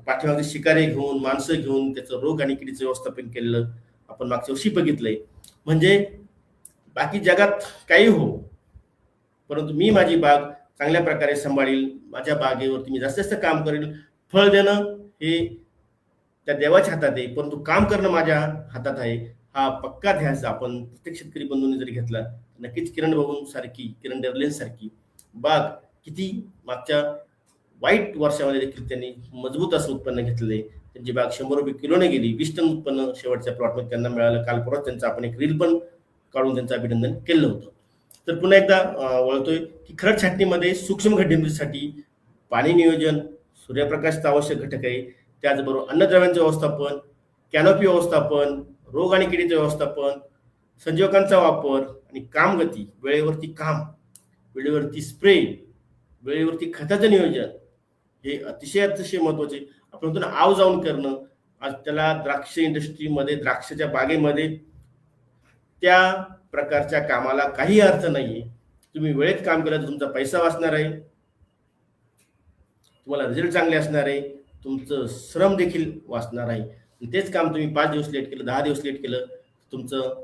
पाठीमागे शिकारे घेऊन, माणसं घेऊन त्याचं रोग आणि किडीचं व्यवस्थापन केलं. आपण मागच्या वर्षी बघितलंय. म्हणजे बाकी जगात काही हो, परंतु मी माझी बाग चांगल्या प्रकारे सांभाळील, माझ्या बागेवरती मी जास्तीत जास्त काम करेल. फळ देणं हे त्या देवाच्या हातात आहे, परंतु काम करणं माझ्या हातात आहे. हा पक्का ध्यास आपण प्रत्येक शेतकरी बंधूंनी जरी घेतला, नक्कीच किरण भाऊ सारखी, किरण डेरलेन सारखी बाग किती मागच्या वाईट वर्षामध्ये देखील त्यांनी मजबूत असं उत्पन्न घेतलेलं. त्यांची बाग 100 रुपये किलोने गेली. 20 टन उत्पन्न शेवटच्या प्लॉटमध्ये त्यांना मिळालं. काल परत त्यांचं आपण एक रील पण काढून त्यांचं अभिनंदन केलं होतं. तर पुन्हा एकदा वळतोय की खरड छाटणीमध्ये सूक्ष्म घट निर्मितीसाठी पाणी नियोजन, सूर्यप्रकाशचा आवश्यक घटक आहे. त्याचबरोबर अन्नद्रव्यांचं व्यवस्थापन, कॅनोपी व्यवस्थापन, रोग आणि किडीचं व्यवस्थापन, संजीवकांचा वापर आणि कामगती, वेळेवरती काम, वेळेवरती स्प्रे, वेळेवरती खताचं नियोजन हे अतिशय महत्वाचे. आपण म्हणतो ना आव जाऊन करणं. आज त्याला द्राक्ष इंडस्ट्रीमध्ये, द्राक्षाच्या बागेमध्ये त्या प्रकारच्या कामाला काही अर्थ नाहीये. तुम्ही वेळेत काम केलं तर तुमचा पैसा वाचणार आहे, तुम्हाला रिझल्ट चांगले असणार आहे, तुमचं श्रम देखील वाचणार आहे. तेच काम तुम्ही 5 दिवस लेट केलं, 10 दिवस लेट केलं, तुमचं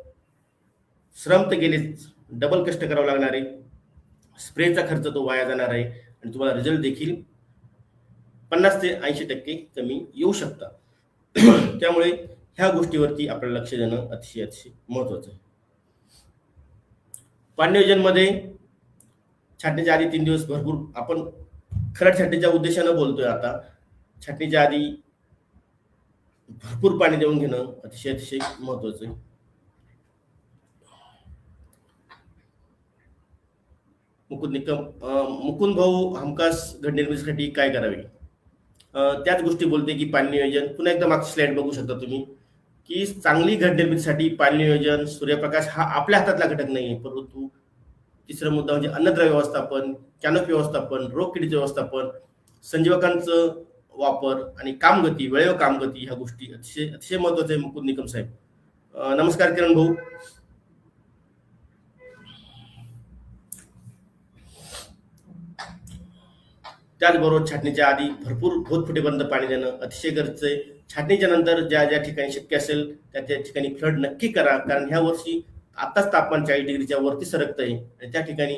श्रम तर गेलेच, डबल कष्ट करावं लागणार आहे, स्प्रेचा खर्च तो वाया जाणार आहे आणि तुम्हाला रिझल्ट देखील 50 ते 80% कमी येऊ शकतात. त्यामुळे ह्या गोष्टीवरती आपल्याला लक्ष देणं अतिशय महत्वाचं आहे. पाणी नियोजनमध्ये छाटणीच्या आधी 3 दिवस भरपूर, आपण खरड छाटणीच्या उद्देशानं बोलतोय आता, छाटणीच्या आधी भरपूर पाणी देऊन घेणं अतिशय महत्वाचं आहे. मुकुंद भाऊ हमखास घट निर्मितीसाठी काय करावे, त्याच गोष्टी बोलते की पाणी नियोजन. पुन्हा एकदा मागची स्लाइड बघू शकता तुम्ही की चांगली घट निर्मितीसाठी पाणी नियोजन, सूर्यप्रकाश हा आपल्या हातातला घटक नाही, परंतु तिसरा मुद्दा म्हणजे अन्नद्रव्य व्यवस्थापन, कॅनोपी व्यवस्थापन, रोग किडीचे व्यवस्थापन, संजीवकांचं वापर आणि कामगती, वेळेवर कामगती, ह्या गोष्टी अतिशय महत्वाचे आहे. मुकुंद निकम साहेब, नमस्कार. किरण भाऊ, त्याचबरोबर छाटणीच्या आधी भरपूर फुटेपर्यंत पाणी देणं अतिशय गरजेचं आहे. छाटणीच्या नंतर ज्या ज्या ठिकाणी शक्य असेल त्या ठिकाणी फ्लड नक्की करा, कारण ह्या वर्षी आताच तापमान 40 डिग्रीच्या वरती सरकत आहे आणि त्या ठिकाणी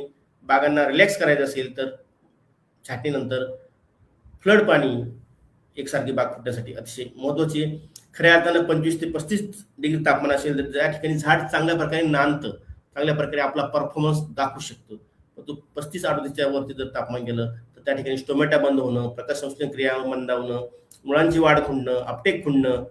बागांना रिलॅक्स करायचं असेल तर छाटणीनंतर फ्लड पाणी एकसारखी बाग फुटण्यासाठी अतिशय महत्वाची आहे. खऱ्या अर्थानं 25 ते 35 डिग्री तापमान असेल तर त्या ठिकाणी झाड चांगल्या प्रकारे नांदतं, चांगल्या प्रकारे आपला परफॉर्मन्स दाखवू शकतो. परंतु 35-38च्या वरती जर तापमान गेलं तर त्या ठिकाणी स्टोमॅटा बंद होणं, प्रकाश संश्लेषण क्रिया मंदावणं, मुळांची वाढ खुंटणं, अपटेक खुंटणं,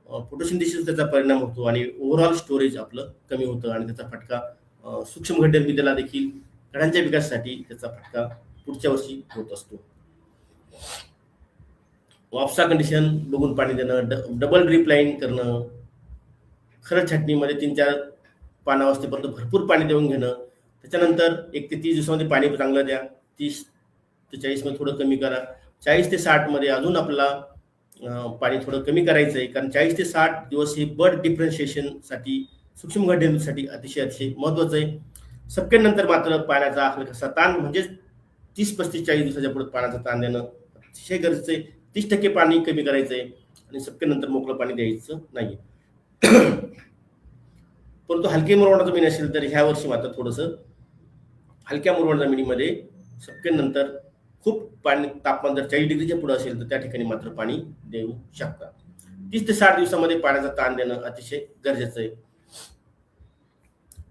फोटोसिंथेसिस त्याचा परिणाम होतो आणि ओव्हरऑल स्टोरेज आपलं कमी होतं आणि त्याचा फटका सूक्ष्म घट निर्मितीला देखील, घडांच्या विकासासाठी त्याचा फटका पुढच्या वर्षी होत असतो. वापसा कंडिशन बघून पाणी देणं, डबल ड्रीप लाईन करणं, खरड छाटणीमध्ये 3-4 पानावस्थेपर्यंत भरपूर पाणी देऊन घेणं, त्याच्यानंतर 1 ते 30 दिवसामध्ये पाणी चांगलं द्या, 30 ते 40 मध्ये थोडं कमी करा, 40 ते 60 मध्ये अजून आपला पाणी थोडं कमी करायचं आहे, कारण 40 ते 60 दिवस हे बर्ड डिफरन्शिएशनसाठी, सूक्ष्म घट निर्मितीसाठी अतिशय महत्वाचं आहे. सप्टेंबरनंतर मात्र पाण्याचा हलकासा ताण, म्हणजे 30-35-40 दिवसाच्या पुढे पाण्याचा ताण देणं अतिशय गरजेचं आहे. 30% पाणी कमी करायचं आहे आणि सप्टेंबरनंतर मोकळं पाणी द्यायचं नाही. परंतु हलके मुरमाड जमीन असेल तर ह्या वर्षी मात्र थोडंसं हलक्या मुरमाड जमिनीमध्ये सप्टेंबरनंतर खूप पाणी, तापमान जर 40 डिग्रीच्या पुढे असेल तर त्या ठिकाणी मात्र पाणी देऊ शकतात. 30 ते 60 दिवसामध्ये पाण्याचा ताण देणं अतिशय गरजेचं आहे.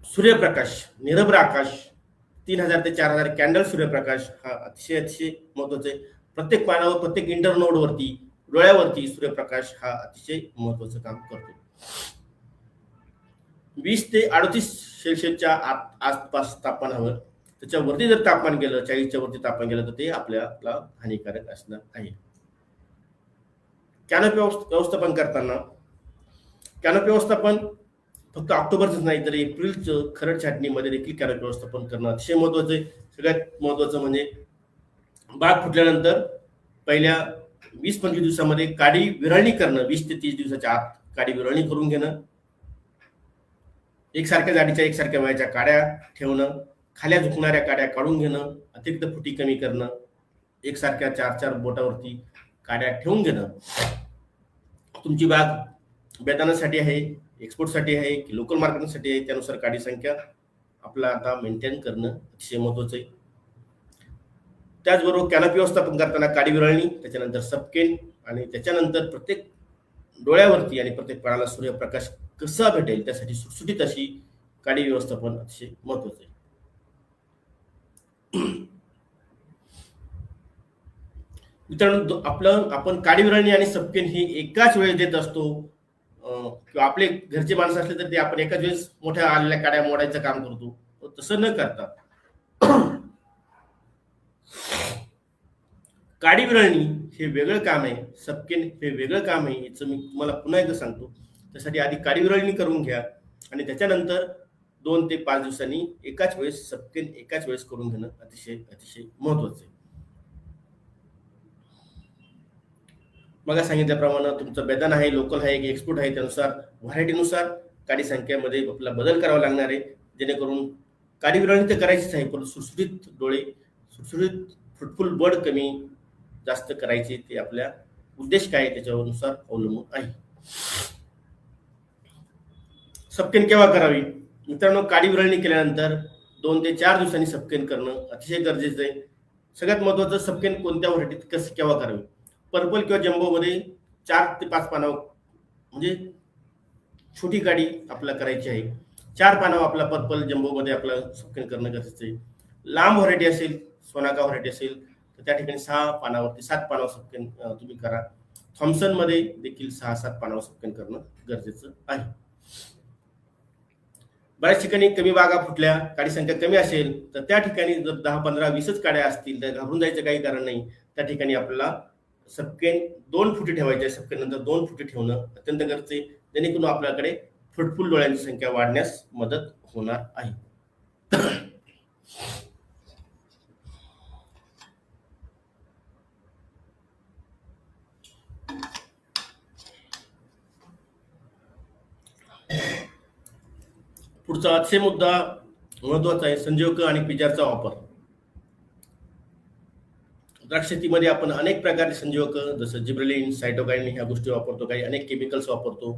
सूर्यप्रकाश, निरभ्र आकाश, 3000 ते 4000 कॅन्डल सूर्यप्रकाश हा अतिशय अतिशय महत्वाचा आहे. प्रत्येक पानावर, प्रत्येक इंटरनोड वरती, डोळ्यावरती सूर्यप्रकाश हा अतिशय महत्वाचं काम करतो. 20 ते 38 सेल्सिअसच्या आसपास तापमानावर, त्याच्यावरती जर तापमान गेलं, 40च्या वरती तापमान गेलं, तर ते आपल्याला हानिकारक असणार आहे. कॅनोपी व्यवस्थापन करताना, कॅनोपी व्यवस्थापन फक्त ऑक्टोबरच नाही तर एप्रिलचं खरड छाटणीमध्ये देखील कॅनोपी व्यवस्थापन करणं अतिशय महत्वाचं आहे. सगळ्यात महत्वाचं म्हणजे बाग फुटल्यानंतर पहिल्या 20-25 दिवसामध्ये काडी विरळणी करणं. 20 ते 30 दिवसाच्या आत काडी विरळणी करून घेणं. एकसारख्या जाडीच्या, एकसारख्या वयाच्या काड्या ठेवणं. खाल्या झुकणाऱ्या काड्या काढून घेणं. अतिरिक्त फुटी कमी करणं. एकसारख्या 4-4 बोटावरती काड्या ठेवून घेणं. तुमची बाग बेदाण्यासाठी आहे, एक्सपोर्टसाठी आहे की लोकल मार्केटिंगसाठी आहे, त्यानुसार काडी संख्या आपला आता मेंटेन करणं अतिशय महत्वाचं आहे. त्याचबरोबर कॅनोपी व्यवस्थापन करताना काडी विरळणी, त्याच्यानंतर सबकेन आणि त्याच्यानंतर प्रत्येक डोळ्यावरती आणि प्रत्येक पानाला सूर्यप्रकाश कसा भेटेल त्यासाठी सुटसुटीत अशी काडी व्यवस्थापन अतिशय महत्वाचं आहे. मित्रांनो, आपण काडी विरळणी आणि सबकेन ही एकाच वेळेस देत असतो, किंवा आपले घरचे माणसं असले तर ते आपण एकाच वेळेस मोठ्या आलेल्या काड्या मोडायचं काम करतो. तसं न करता काडी विरळणी हे वेगळं काम आहे, सबकेन हे वेगळं काम आहे. याचं मी तुम्हाला पुन्हा एकदा सांगतो. त्यासाठी आधी काडी विरळणी करून घ्या आणि त्याच्यानंतर 2 ते 5 दिवसांनी एकाच वेळेस सबकेन एकाच वेळेस करून घेणं अतिशय अतिशय महत्वाचं आहे. मग सांगितल्याप्रमाणे तुमचं बेदाण आहे, लोकल आहे की एक्सपोर्ट आहे, त्यानुसार व्हरायटीनुसार काडी संख्येमध्ये आपल्याला बदल करावा लागणार आहे, जेणेकरून काडी विरळणी तर करायचीच आहे, पण सुटसुटीत डोळे, सुटसुटीत फ्रुटफुल बड कमी जास्त करायचे, ते आपल्या उद्देश काय त्याच्यानुसार अवलंबून आहे. सबकेन केव्हा करावी? मित्रांनो, काडी विरळणी केल्यानंतर 2 ते 4 दिवसांनी सबकेन करणं अतिशय गरजेचं आहे. सगळ्यात महत्वाचं, सबकेन कोणत्या व्हरायटीत कसं केव्हा करावी? पर्पल किंवा जम्बो मध्ये 4 ते 5 पानावर, म्हणजे छोटी काडी आपल्याला करायची आहे. 4 पानावर आपला पर्पल जम्बो मध्ये आपल्याला सबकेन करणं गरजेचं आहे. लांब व्हरायटी असेल, सोनाका व्हरायटी असेल तर त्या ठिकाणी 6 पानावरती 7 पानावर सबकेन तुम्ही करा. थॉम्सन मध्ये देखील 6-7 पानावर सबकेन करणं गरजेचं आहे. बऱ्याच ठिकाणी कमी बागा फुटल्या, काडी संख्या कमी असेल तर त्या ठिकाणी जर 10, 15, 20च काड्या असतील तर घाबरून जायचं काही कारण नाही. त्या ठिकाणी आपल्याला सबकेन 2 फुटी ठेवायचे, सबकेन नंतर 2 फुटी ठेवणं अत्यंत गरजेचं आहे, जेणेकरून आपल्याकडे फ्रुटफुल डोळ्यांची संख्या वाढण्यास मदत होणार आहे. पुढचा अतिशय मुद्दा महत्वाचा आहे, संजीवक आणि पिजारचा वापर. द्राक्ष शेतीमध्ये आपण अनेक प्रकारचे संजीवक जसं जिब्रेलिन, सायटोकाईन ह्या गोष्टी वापरतो, काही अनेक केमिकल्स वापरतो.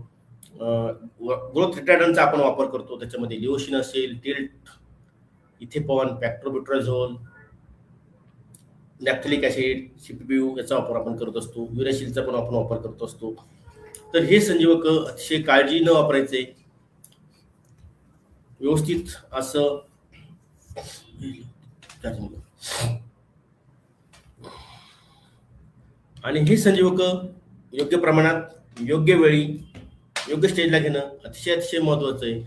ग्रोथ रिटार्डंटचा आपण वापर करतो, त्याच्यामध्ये लिओशिन असेल, टिल्ट, इथेपॉन, पॅक्ट्रोबिट्राझोल, नॅफ्थलिक ऍसिड, सीपीपीयू याचा वापर आपण करत असतो. युरेशिलचा पण आपण वापर करत असतो. तर हे संजीवक अतिशय काळजी न वापरायचे, व्यवस्थित असं आणि हे संजीवक योग्य प्रमाणात, योग्य वेळी, योग्य स्टेजला घेणं अतिशय अतिशय महत्वाचं आहे.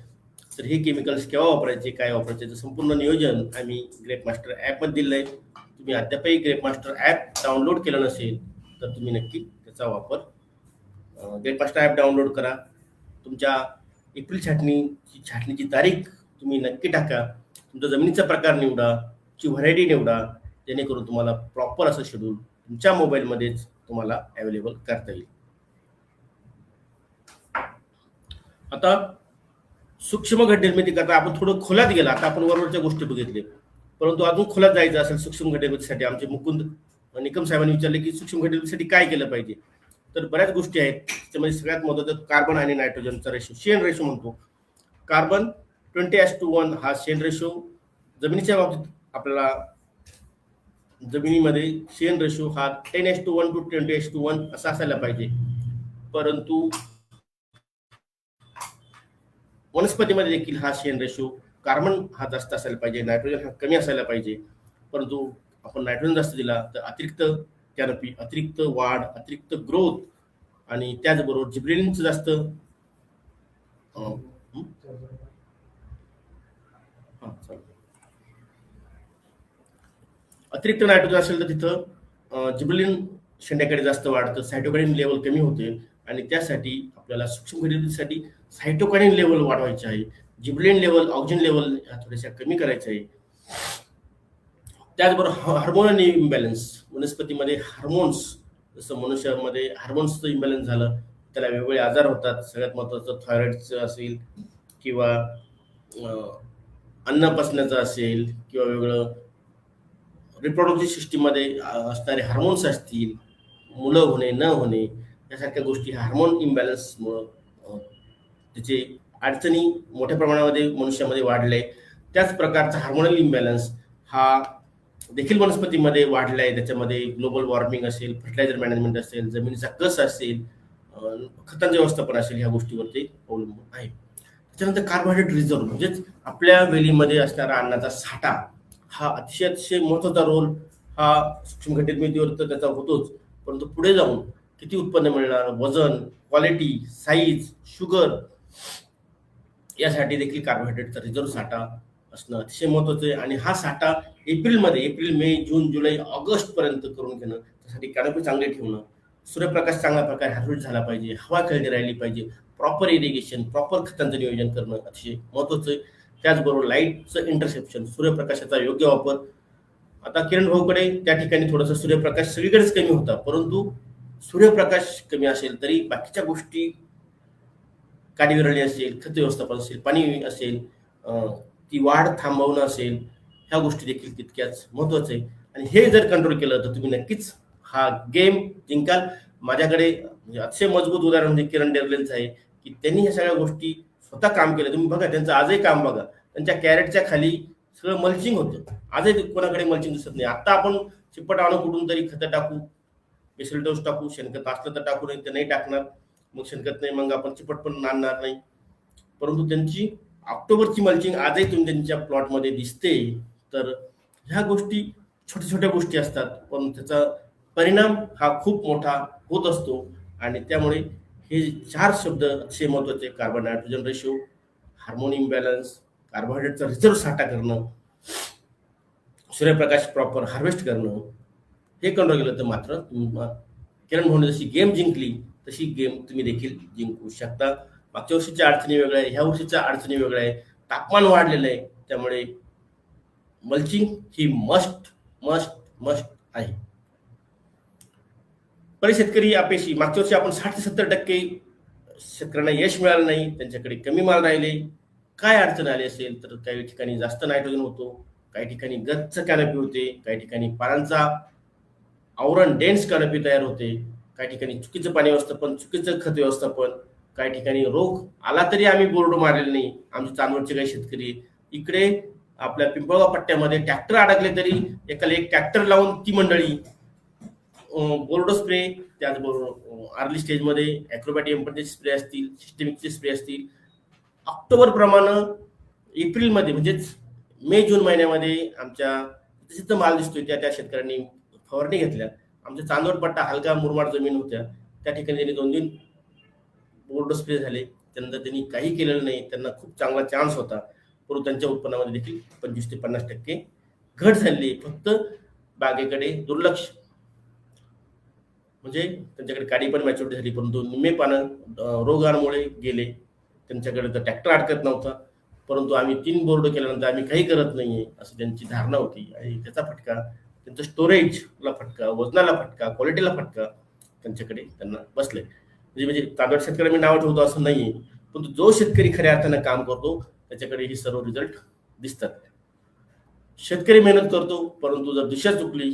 तर हे केमिकल्स केव्हा वापरायचे, काय वापरायचे, याचं संपूर्ण नियोजन आम्ही ग्रेप मास्टर ॲपमध्ये दिलं आहे. तुम्ही अद्यापही ग्रेप मास्टर ॲप डाउनलोड केलं नसेल तर तुम्ही नक्की त्याचा वापर, ग्रेप मास्टर ॲप डाउनलोड करा. तुमच्या एप्रिल छाटणीची तारीख तुम्ही नक्की टाका. तुमचा जमिनीचा प्रकार निवडा, ची व्हरायटी निवडा, जेणेकरून तुम्हाला प्रॉपर असं शेड्यूल तुमच्या मोबाईलमध्येच तुम्हाला अवेलेबल करता येईल. आता सूक्ष्म घट निर्मिती करता आपण थोडं खोलात गेला. आता आपण वरवरच्या गोष्टी बघितल्या, परंतु अजून खोलात जायचं असेल सूक्ष्म घट निर्मितीसाठी आमचे मुकुंद निकम साहेबांनी विचारले की सूक्ष्म घट निर्मितीसाठी काय केलं पाहिजे. तर बऱ्याच गोष्टी आहेत, त्यामध्ये सगळ्यात महत्त्वाचं कार्बन आणि नायट्रोजनचा रेशो, शेन रेशो म्हणतो. कार्बन 20:1 हा शेन रेशो जमिनीच्या बाबतीत आपल्याला, जमिनीमध्ये शेन रेशो हा 10:1 to 20:1 असा असायला पाहिजे. परंतु वनस्पतीमध्ये देखील हा शेण रेशो कार्बन हा जास्त असायला पाहिजे, नायट्रोजन हा कमी असायला पाहिजे. परंतु आपण नायट्रोजन जास्त दिला तर अतिरिक्त कॅनपी, अतिरिक्त वाढ, अतिरिक्त ग्रोथ आणि त्याचबरोबर जिब्रेलिनचं जास्त अतिरिक्त नायट्रोजन असेल तर तिथं जिब्रेलिन शेंड्याकडे जास्त वाढतं, सायटोकाइनिन लेवल कमी होते आणि त्यासाठी आपल्याला सूक्ष्म घटकांसाठी सायटोकाइनिन लेवल वाढवायचे आहे, जिब्रेलिन लेवल, ऑक्सिजन लेवल ह्या थोड्याशा कमी करायच्या आहे. त्याचबरोबर हार्मोनल इम्बॅलन्स, वनस्पतीमध्ये हार्मोन्स, जसं मनुष्यामध्ये हार्मोन्सचं इम्बॅलन्स झालं त्याला वेगवेगळे आजार होतात. सगळ्यात महत्त्वाचं थायरॉइडचं असेल किंवा अन्न पचण्याचं असेल किंवा वेगळं रिप्रोडक्टिव्ह सिस्टीममध्ये असणारे हार्मोन्स असतील, मुलं होणे न होणे यासारख्या गोष्टी हार्मोन इम्बॅलन्समुळं त्याचे अडचणी मोठ्या प्रमाणामध्ये मनुष्यामध्ये वाढले. त्याच प्रकारचा हार्मोनल इम्बॅलन्स हा देखील वनस्पतीमध्ये वाढला आहे. त्याच्यामध्ये ग्लोबल वॉर्मिंग असेल, फर्टिलायझर मॅनेजमेंट असेल, जमिनीचा कस असेल, खतांचे व्यवस्थापन असेल, ह्या गोष्टीवरती अवलंबून आहे. त्याच्यानंतर कार्बोहायड्रेट रिझर्व्ह म्हणजेच आपल्या वेलीमध्ये असणारा अन्नाचा साठा हा अतिशय महत्त्वाचा रोल हा सूक्ष्म घटक निर्मितीवर तर त्याचा होतोच, परंतु पुढे जाऊन किती उत्पन्न मिळणार, वजन, क्वालिटी, साईज, शुगर यासाठी देखील कार्बोहायड्रेटचा रिझर्व्ह साठा असणं अतिशय महत्त्वाचं आहे. आणि हा साठा एप्रिल, मे, जून, जुलै, ऑगस्ट पर्यंत करून घेणं, त्यासाठी कॅनोपी चांगली ठेवणं, सूर्यप्रकाश चांगल्या प्रकारे हायड्रेट झाला पाहिजे, हवा खेळती राहिली पाहिजे, प्रॉपर इरिगेशन, प्रॉपर खतांचं नियोजन करणं अतिशय महत्त्वाचं आहे. त्याचबरोबर लाईटचं इंटरसेप्शन, सूर्यप्रकाशाचा योग्य वापर. आता किरण भाऊकडे त्या ठिकाणी थोडासा सूर्यप्रकाश सगळीकडेच कमी होता, परंतु सूर्यप्रकाश कमी असेल तरी बाकीच्या गोष्टी, काडी विरळणी असेल, खत व्यवस्थापन असेल, पाणी असेल, ती वाढ थांबवणं असेल, ह्या गोष्टी देखील तितक्याच महत्त्वाचं आहे. आणि हे जर कंट्रोल केलं तर तुम्ही नक्कीच हा गेम जिंकाल. माझ्याकडे म्हणजे अतिशय मजबूत उदाहरण म्हणजे किरण डेरलेंचं आहे की त्यांनी ह्या सगळ्या गोष्टी स्वतः काम केलं. तुम्ही बघा त्यांचं आजही काम बघा, त्यांच्या कॅरेटच्या खाली सगळं मल्चिंग होतं. आजही कोणाकडे मल्चिंग दिसत नाही. आता आपण चिप्पट आणू कुठून तरी खतं टाकू, बेसल डोस टाकू, शेणखत असलं तर टाकू, नाही तर नाही टाकणार, मग शेणखत नाही मग आपण चिप्पट पण आणणार नाही. परंतु त्यांची ऑक्टोबरची मल्चिंग आजही तुम्ही त्यांच्या प्लॉटमध्ये दिसते. तर ह्या गोष्टी छोट्या छोट्या गोष्टी असतात, पण त्याचा परिणाम हा खूप मोठा होत असतो. आणि त्यामुळे हे 4 शब्द अतिशय महत्त्वाचे: carbon nitrogen ratio, hormone imbalance, कार्बोहायड्रेटचा रिझर्व्ह साठा करणं, सूर्यप्रकाश प्रॉपर हार्वेस्ट करणं, हे कंट्रोल केलं तर मात्र किरण भाऊने जशी गेम जिंकली तशी गेम तुम्ही देखील जिंकू शकता. मागच्या वर्षीच्या अडचणी वेगळ्या आहे, ह्या वर्षीच्या अडचणी वेगळ्या आहे, तापमान वाढलेलं आहे, त्यामुळे mulching he must must must आहे. बरे शेतकरी अपेक्षी, मागच्या वर्षी आपण 60 ते 70% शेतकऱ्यांना यश मिळालं नाही, त्यांच्याकडे कमी माल राहिले. काय अडचण आली असेल तर काही ठिकाणी जास्त नायट्रोजन होतो, काही ठिकाणी गच्च कॅनपी होते, काही ठिकाणी पानांचा आवरण डेन्स कॅनपी तयार होते, काही ठिकाणी चुकीचं पाणी व्यवस्थापन, चुकीचं खत व्यवस्थापन, काही ठिकाणी रोग आला तरी आम्ही बोर्ड मारलेले नाही. आमचे चांदवडचे काही शेतकरी इकडे आपल्या पिंपळगाव पट्ट्यामध्ये ट्रॅक्टर अडकले तरी एकाला एक ट्रॅक्टर लावून ती मंडळी बोर्डो स्प्रे, त्याचबरोबर अर्ली स्टेजमध्ये ॲक्रोबॅटियम पण स्प्रे असतील, सिस्टेमिकचे स्प्रे असतील, ऑक्टोबर प्रमाणे एप्रिलमध्ये म्हणजेच मे जून महिन्यामध्ये आमच्या जिथं माल दिसतोय त्या त्या शेतकऱ्यांनी फवारणी घेतल्या. आमच्या चांदवड पट्टा हलका मुरमाड जमीन होत्या, त्या ठिकाणी त्यांनी 2-3 बोर्ड स्प्रे झाले. त्यानंतर त्यांनी काही केलेलं नाही. त्यांना खूप चांगला चान्स होता, परंतु त्यांच्या उत्पन्नामध्ये देखील 25 ते 50% घट झाली. फक्त बागेकडे दुर्लक्ष, म्हणजे त्यांच्याकडे काडी पण मॅच्युरिटी झाली, परंतु निम्मे पानं रोगांमुळे गेले. त्यांच्याकडे तर ट्रॅक्टर अडकत नव्हता, परंतु आम्ही 3 बोर्ड केल्यानंतर आम्ही काही करत नाहीये असं त्यांची धारणा होती. आणि त्याचा फटका त्यांचं स्टोरेजला फटका, वजनाला फटका, क्वालिटीला फटका त्यांना बसले. म्हणजे तांदूळ शेतकरी मी नाव ठेवतो असं नाहीये, परंतु जो शेतकरी खऱ्या अर्थानं काम करतो त्याच्याकडे हे सर्व रिझल्ट दिसतात. शेतकरी मेहनत करतो, परंतु जर दिशा चुकली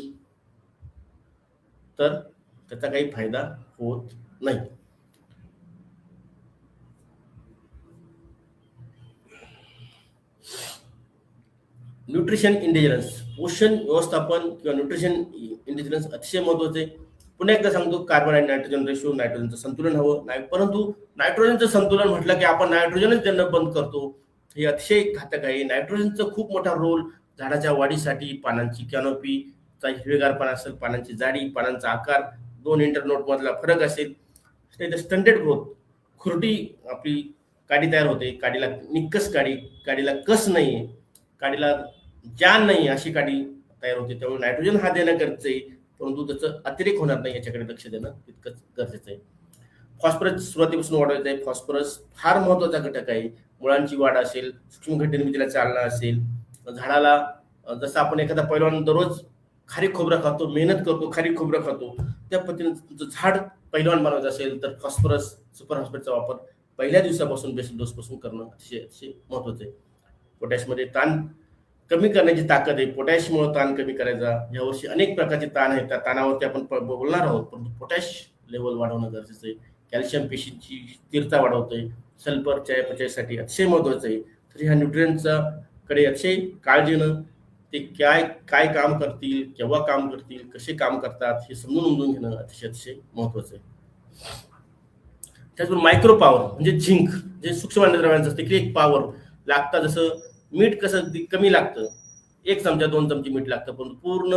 तर त्याचा काही फायदा होत नाही. न्यूट्रिशन इंटेलिजन्स, पोषण व्यवस्थापन किंवा न्यूट्रिशन इंटेलिजन्स अतिशय महत्त्वाचे. पुन्हा एकदा सांगतो, कार्बन आणि नायट्रोजन रेशो, नायट्रोजनचं संतुलन हवं नाही, परंतु नायट्रोजनचं संतुलन म्हटलं की आपण नायट्रोजनच देणं बंद करतो, हे अतिशय घातक आहे. नायट्रोजनचा खूप मोठा रोल झाडाच्या वाढीसाठी, पानांची कॅनोपीचा हिरवेगारपणा असेल, पानांची जाडी, पानांचा आकार, 2 इंटरनोड मधला फरक असेल, स्टंटेड ग्रोथ, खुरटी आपली काडी तयार होते, काडीला निक्कस काडीला कस नाही, काडीला जान नाही, अशी काडी तयार होते. त्यामुळे नायट्रोजन हा देणं गरजेचं आहे, परंतु त्याचं अतिरेक होणार नाही याच्याकडे लक्ष देणं तितकंच गरजेचं आहे. फॉस्फरस सुरुवातीपासून वाढवायचं आहे. फॉस्फरस फार महत्वाचा घटक आहे. मुळांची वाढ असेल, सूक्ष्म घटनिर्मितीला चालना असेल, झाडाला जसं आपण एखादा पैलवान दररोज खारीक खोबरं खातो, मेहनत करतो, खारीक खोबरं खातो, त्या पद्धतीने तुमचं झाड पैलवान बनवायचं असेल तर फॉस्फरस, सुपर फॉस्फेटचा वापर पहिल्या दिवसापासून बेसिक डोस पासून करणं अतिशय महत्वाचं आहे. पोटॅशमध्ये ताण कमी करण्याची ताकद आहे. पोटॅशमुळे ताण कमी करायचा. यावर्षी अनेक प्रकारचे ताण आहेत, त्या ताणावरती आपण बोलणार आहोत, परंतु पोटॅश लेवल वाढवणं गरजेचं आहे. कॅल्शियम पेशींची स्थिरता वाढवतोय. सल्फर चयापचयासाठी अतिशय महत्वाचं आहे. तर ह्या न्यूट्रियनचा कडे अतिशय काळजी घेणं, ते काय काम करतील, केव्हा काम करतील, कसे काम करतात हे समजून घेणं अतिशय महत्वाचं आहे. त्याचबरोबर मायक्रो पॉवर म्हणजे झिंक, जे सूक्ष्म अन्नद्रव्यांचं असते की एक पॉवर लागतं. जसं मीठ कसं कमी लागतं, 1 चमचा 2 चमचे मीठ लागतं, पण पूर्ण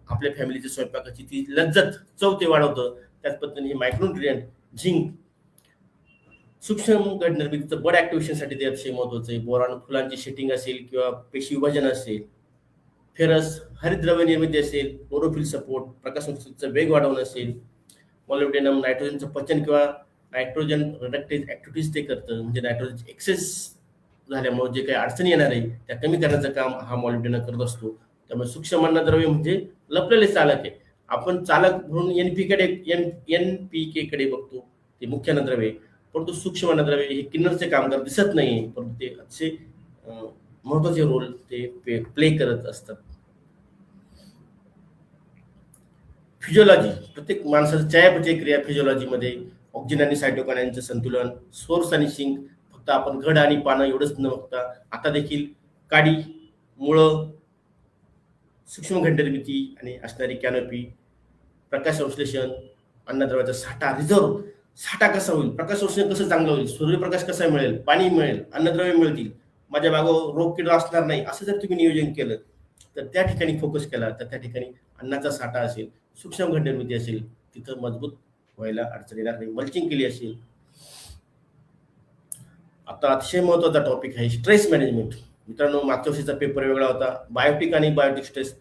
आपल्या फॅमिलीच्या स्वयंपाकाची ती लज्जत, चव ते वाढवतं. त्याच पद्धतीने हे मायक्रोन्युट्रियंट झिंक सूक्ष्म घटनिर्मितीचं बड ऍक्टिव्हेशनसाठी ते अतिशय महत्वाचं आहे. बोरॉन फुलांची शेटिंग असेल किंवा पेशी विभाजन असेल, फेरस हरितद्रव्य निर्मिती असेल, क्लोरोफिल सपोर्ट, प्रकाश संश्लेषणाचा वेग वाढवणं असेल, मॉलिब्डेनम नायट्रोजनचं पचन किंवा नायट्रोजन रिडक्टिव्ह ऍक्टिव्हिटीज ते करतं. म्हणजे नायट्रोजन एक्सेस झाल्यामुळे जे काही अडचणी येणार आहे त्या कमी करण्याचं काम हा मॉलिब्डेनम करत असतो. त्यामुळे सूक्ष्म अन्नद्रव्य म्हणजे लपलेले चालक आहे. आपण चालक म्हणून एनपीके कडे बघतो, ते मुख्य अन्नद्रव्य, परंतु सूक्ष्म अन्नद्रव्य हे किन्नरचे कामगार दिसत नाही, परंतु ते अतिशय महत्वाचे रोल ते प्ले करत असतात. फिजिओलॉजी, प्रत्येक माणसाचं चयापचय क्रिया फिजिओलॉजीमध्ये ऑक्सिजन आणि सायटोकाइनचं संतुलन, सोर्स आणि सिंक, फक्त आपण घड आणि पानं एवढंच न बघता आता देखील काडी, मुळं, सूक्ष्म घटनिर्मिती आणि असणारी कॅनोपी, प्रकाश संश्लेषण, अन्नद्रव्याचा साठा, रिझर्व साठा कसा होईल, प्रकाश संश्लेषण कसं चांगलं होईल, सूर्यप्रकाश कसा मिळेल, पाणी मिळेल, अन्नद्रव्य मिळतील, माझ्या मागं रोग किड असणार नाही, असं जर तुम्ही नियोजन केलं तर त्या ठिकाणी फोकस केला तर त्या ठिकाणी अन्नाचा साठा असेल, सूक्ष्म घटनिर्मिती असेल, तिथं मजबूत व्हायला अडचण येणार नाही. मल्चिंग केली असेल. आता अतिशय महत्वाचा टॉपिक आहे स्ट्रेस मॅनेजमेंट. मित्रांनो, मागच्या वर्षीचा पेपर वेगळा होता, बायोटिक आणि बायोटिक स्ट्रेस.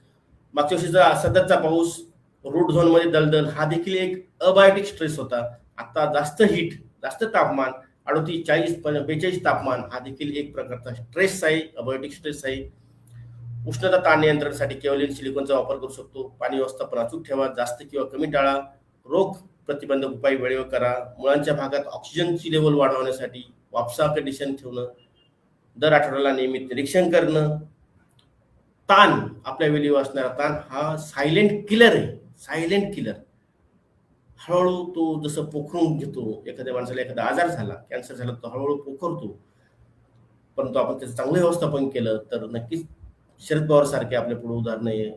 मागच्या वर्षीचा सततचा पाऊस, रूट झोन मध्ये दलदल, हा देखील एक अबायोटिक स्ट्रेस होता. आता जास्त हीट, जास्त तापमान, 38, 40, 42 तापमान, हा देखील एक प्रकारचा स्ट्रेस आहे, अबायोटिक स्ट्रेस आहे. उष्णता ताण नियंत्रणासाठी केवलिन सिलिकॉनचा वापर करू शकतो. पाणी व्यवस्थापन अचूक ठेवा, जास्त किंवा कमी टाळा. रोग प्रतिबंधक उपाय वेळेवर करा. मुळांच्या भागात ऑक्सिजनची लेवल वाढवण्यासाठी वापसा कंडिशन ठेवणं, दर आठवड्याला नियमित निरीक्षण करणं. ताण, आपल्या वेळेवर असणारा ताण हा सायलेंट किलर आहे, सायलेंट किलर. हळूहळू तो जसं पोखरून घेतो, एखाद्या माणसाला एखादा आजार झाला, कॅन्सर झाला, तो हळूहळू पोखरतो, परंतु आपण त्याचं चांगलं व्यवस्थापन केलं तर नक्कीच शरद पवार सारखे आपल्या पुढे उदाहरण आहे.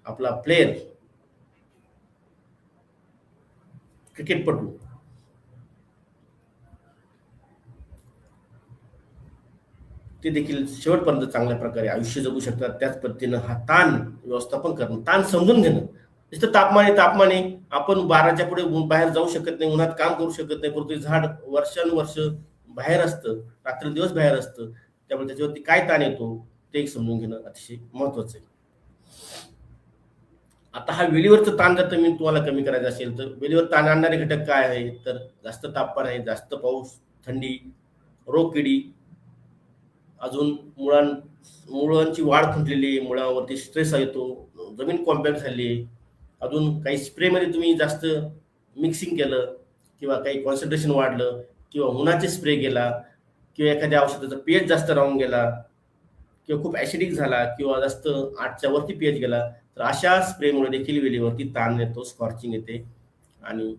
आपला प्लेयर, क्रिकेटपटू, ते देखील शेवटपर्यंत चांगल्या प्रकारे आयुष्य जगू शकतात. त्याच पद्धतीनं हा ताण व्यवस्थापन करणं, ताण समजून घेणं. नुसतं तापमान आहे, आपण 12च्या पुढे बाहेर जाऊ शकत नाही, उन्हात काम करू शकत नाही, परंतु झाड वर्षानुवर्ष बाहेर असतं, रात्रंदिवस बाहेर असतं, त्यामुळे त्याच्यावरती काय ताण येतो ते समजून घेणं अतिशय महत्वाचं आहे. आता हा वेलीवरचं ताण जर तुम्ही तुम्हाला कमी करायचं असेल तर वेलीवर ताण आणणारे घटक काय आहे, तर जास्त तापमान आहे, जास्त पाऊस, थंडी, रोगकिडी, अजून मुळांची वाढ खुंटलेली आहे, मुळावरती स्ट्रेस येतो, जमीन कॉम्पॅक्ट झाली आहे, अजून काही स्प्रेमध्ये तुम्ही जास्त मिक्सिंग केलं किंवा काही कॉन्सन्ट्रेशन वाढलं किंवा उन्हाचे स्प्रे केला किंवा एखाद्या औषधाचा पीएच जास्त राहून गेला किंवा खूप ॲसिडिक झाला किंवा जास्त 8च्या वरती पीएच गेला, तर अशा स्प्रेमुळे देखील वेलीवरती ताण येतो, स्कॉर्चिंग येते. आणि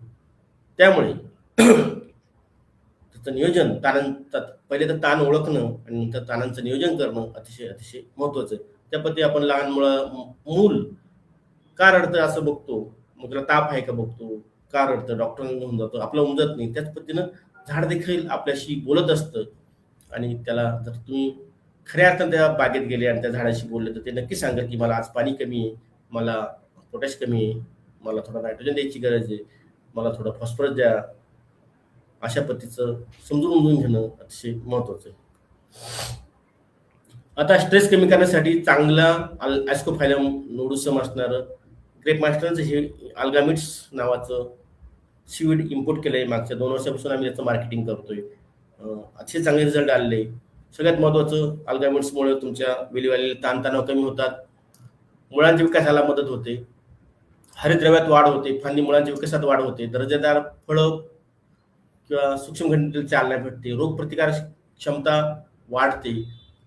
त्यामुळे त्याचं नियोजन, पहिले तर ताण ओळखणं आणि नंतर ताणांचं नियोजन करणं अतिशय महत्वाचं आहे. त्या पद्धती आपण लहान मूल का रडतं असं बघतो, मग त्याला ताप आहे का बघतो, का रडतं डॉक्टरांना घेऊन जातो, आपलं उमजत नाही. त्याच पद्धतीनं झाड देखील आपल्याशी बोलत असतं. आणि त्याला जर तुम्ही खऱ्या अर्थानं त्या बागेत गेले आणि त्या झाडाशी बोलले तर ते नक्की सांगेल की मला आज पाणी कमी आहे, मला पोटॅश कमी आहे, मला थोडा नायट्रोजन द्यायची गरज आहे, मला थोडं फॉस्फरस द्या. अशा पद्धतीचं समजून उमजून घेणं अतिशय महत्वाचं आहे. आता स्ट्रेस कमी करण्यासाठी चांगला ॲस्कोफायलम नोडुसम असणारं ग्रेप मास्टरचं हे अल्गामिट्स नावाचं सीड इम्पोर्ट केलंय. मागच्या 2 वर्षापासून आम्ही त्याचं मार्केटिंग करतोय. अतिशय चांगले रिझल्ट आलेले. सगळ्यात महत्त्वाचं अल्गामिट्समुळे तुमच्या वेलीवालेले ताणतणाव कमी होतात, मुळांच्या विकासाला मदत होते, हरितद्रव्यात वाढ होते, फांदी मुळांच्या विकासात वाढ होते, दर्जेदार फळं किंवा सूक्ष्म घटनेतील चालना भेटते, रोगप्रतिकार क्षमता वाढते,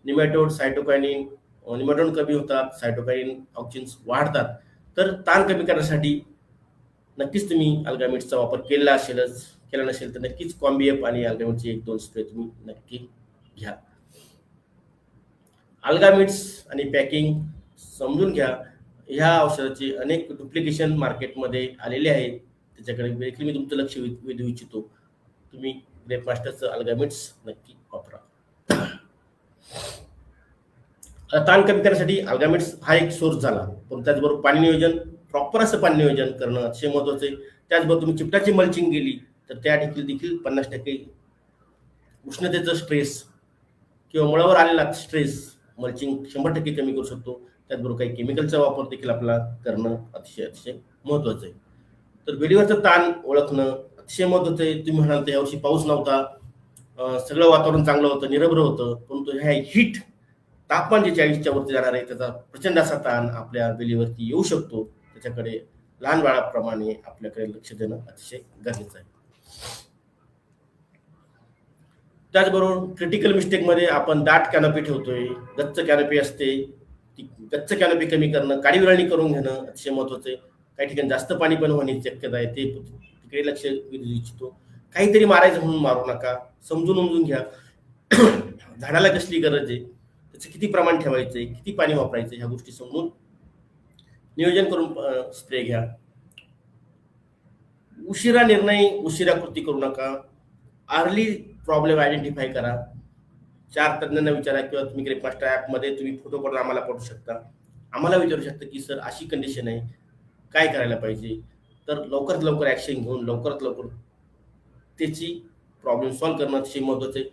निमॅटोड सायटोकायनिन निमॅटोड कमी होतात, सायटोकायनिन ऑक्सिन्स वाढतात. तर ताण कमी करण्यासाठी नक्कीच तुम्ही अल्गामिट्सचा वापर केला नसेल तर नक्कीच कॉम्बिएफ आणि अल्गामिटचे 1-2 स्प्रे तुम्ही नक्की घ्या. अल्गामिट्स आणि पॅकिंग समजून घ्या. ह्या औषधाचे अनेक डुप्लिकेशन मार्केटमध्ये आलेले आहेत, त्याच्याकडे देखील मी तुमचं लक्ष वेधू इच्छितो. तुम्ही ग्रेप मास्टरचं अल्गामिट्स नक्की वापरा. आता ताण कमी करण्यासाठी अल्गामिट्स हा एक सोर्स झाला, पण त्याचबरोबर पाणी नियोजन, प्रॉपर असं पाणी नियोजन करणं अतिशय महत्त्वाचं आहे. त्याचबरोबर तुम्ही चिपटाची मल्चिंग केली तर त्या देखील 50% उष्णतेचं स्ट्रेस किंवा मुळावर आलेला स्ट्रेस मल्चिंग 100% कमी करू शकतो. त्याचबरोबर काही केमिकलचा वापर देखील आपला करणं अतिशय महत्त्वाचं आहे. तर वेलीवरचं ताण ओळखणं अतिशय महत्त्वाचं आहे. तुम्ही म्हणाल तर यावर्षी पाऊस नव्हता, सगळं वातावरण चांगलं होतं, निरभ्र होतं, परंतु ह्या हिट तापमान जे 40च्या वरती जाणार आहे त्याचा प्रचंड असा ताण आपल्या वेलीवरती येऊ शकतो. त्याच्याकडे लहान बाळाप्रमाणे आपल्याकडे लक्ष देणं अतिशय गरजेचं आहे. त्याचबरोबर क्रिटिकल मिस्टेकमध्ये आपण दाट कॅनोपी ठेवतोय, गच्च कॅनोपी असते, ती गच्च कॅनोपी कमी करणं, काडीविरळणी करून घेणं अतिशय महत्त्वाचं आहे. काही ठिकाणी जास्त पाणी पण होण्याची शक्यता आहे, ते तिकडे लक्ष वेधू इच्छितो. काहीतरी मारायचं म्हणून मारू नका, समजून उमजून घ्या. झाडाला कसली गरज आहे, त्याचं किती प्रमाण ठेवायचंय, किती पाणी वापरायचं, ह्या गोष्टी समजून नियोजन करून स्प्रे घ्या. उशिरा कृती करू नका. अर्ली प्रॉब्लेम आयडेंटिफाय करा. 4 तज्ञांना विचारा किंवा तुम्ही ग्रेप मास्टर ॲपमध्ये तुम्ही फोटो काढून आम्हाला पाठवू शकता. आम्हाला विचारू शकता की सर अशी कंडिशन आहे, काय करायला पाहिजे. तर लवकरात लवकर ॲक्शन घेऊन लवकरात लवकर त्याची प्रॉब्लेम सॉल्व्ह करणं अतिशय महत्त्वाचं आहे.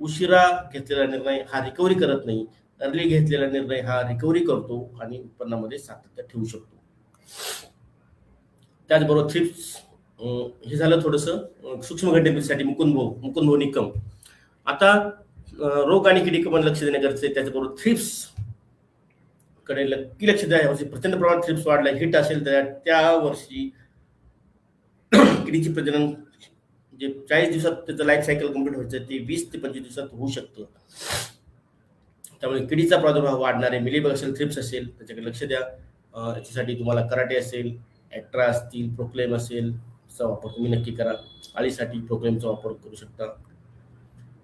उशिरा घेतलेला निर्णय हा रिकव्हरी करत नाही, अर्ली घेतलेला निर्णय हा रिकव्हरी करतो आणि उत्पन्नामध्ये सातत्य ठेवू शकतो. त्याचबरोबर थ्रिप्स हे झालं थोडंसं सूक्ष्म घटनेसाठी मुकुंद निकम. आता रोग आणि किडीकमध्ये लक्ष देणे गरजेचं आहे. त्याचबरोबर थ्रिप्स कडे नक्की लक्ष द्या. यावर्षी प्रचंड प्रमाणात थ्रिप्स वाढलाय. हिट असेल तर त्या वर्षी किडीची प्रजनन जे 40 दिवसात त्याचं लाईफ सायकल कंप्लीट व्हायचं ते 20 ते 25 दिवसात होऊ शकतं. त्यामुळे किडीचा प्रादुर्भाव वाढणारे मिलीबग असेल, थ्रिप्स असेल, त्याच्याकडे लक्ष द्या. याच्यासाठी तुम्हाला कराटे असेल, ॲक्ट्रा असतील, प्रोक्लेम असेल, चा वापर तुम्ही नक्की करा. अळीसाठी प्रोक्लेमचा वापर करू शकता.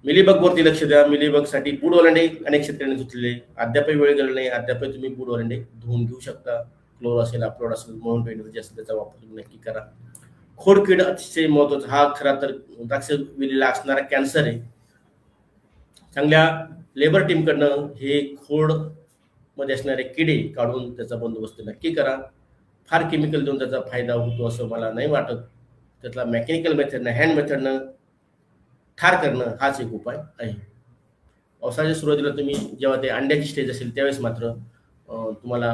मिलीबगवरती लक्ष द्या. मिलीबगसाठी बूड ओलांडे अनेक शेतकऱ्यांनी धुतलेले, अद्यापही वेळ गेला नाही, अद्यापही तुम्ही बूड ओलांडे धुवून घेऊ शकता. क्लोर असेल, अपलोड असेल, माउंट एनर्जी असेल, त्याचा वापर तुम्ही नक्की करा. खोडकीड अतिशय महत्वाचा, हा खरा तर द्राक्ष वेलीला असणारा कॅन्सर आहे. चांगल्या लेबर टीमकडनं हे खोड मध्ये असणारे किडे काढून त्याचा बंदोबस्त नक्की करा. फार केमिकल देऊन त्याचा फायदा होतो असं मला नाही वाटत. त्यातला मेकॅनिकल मेथडनं, हँड मेथडनं ठार करणं हाच एक उपाय आहे. पावसाच्या सुरुवातीला तुम्ही जेव्हा ते अंड्याची स्टेज असेल त्यावेळेस मात्र तुम्हाला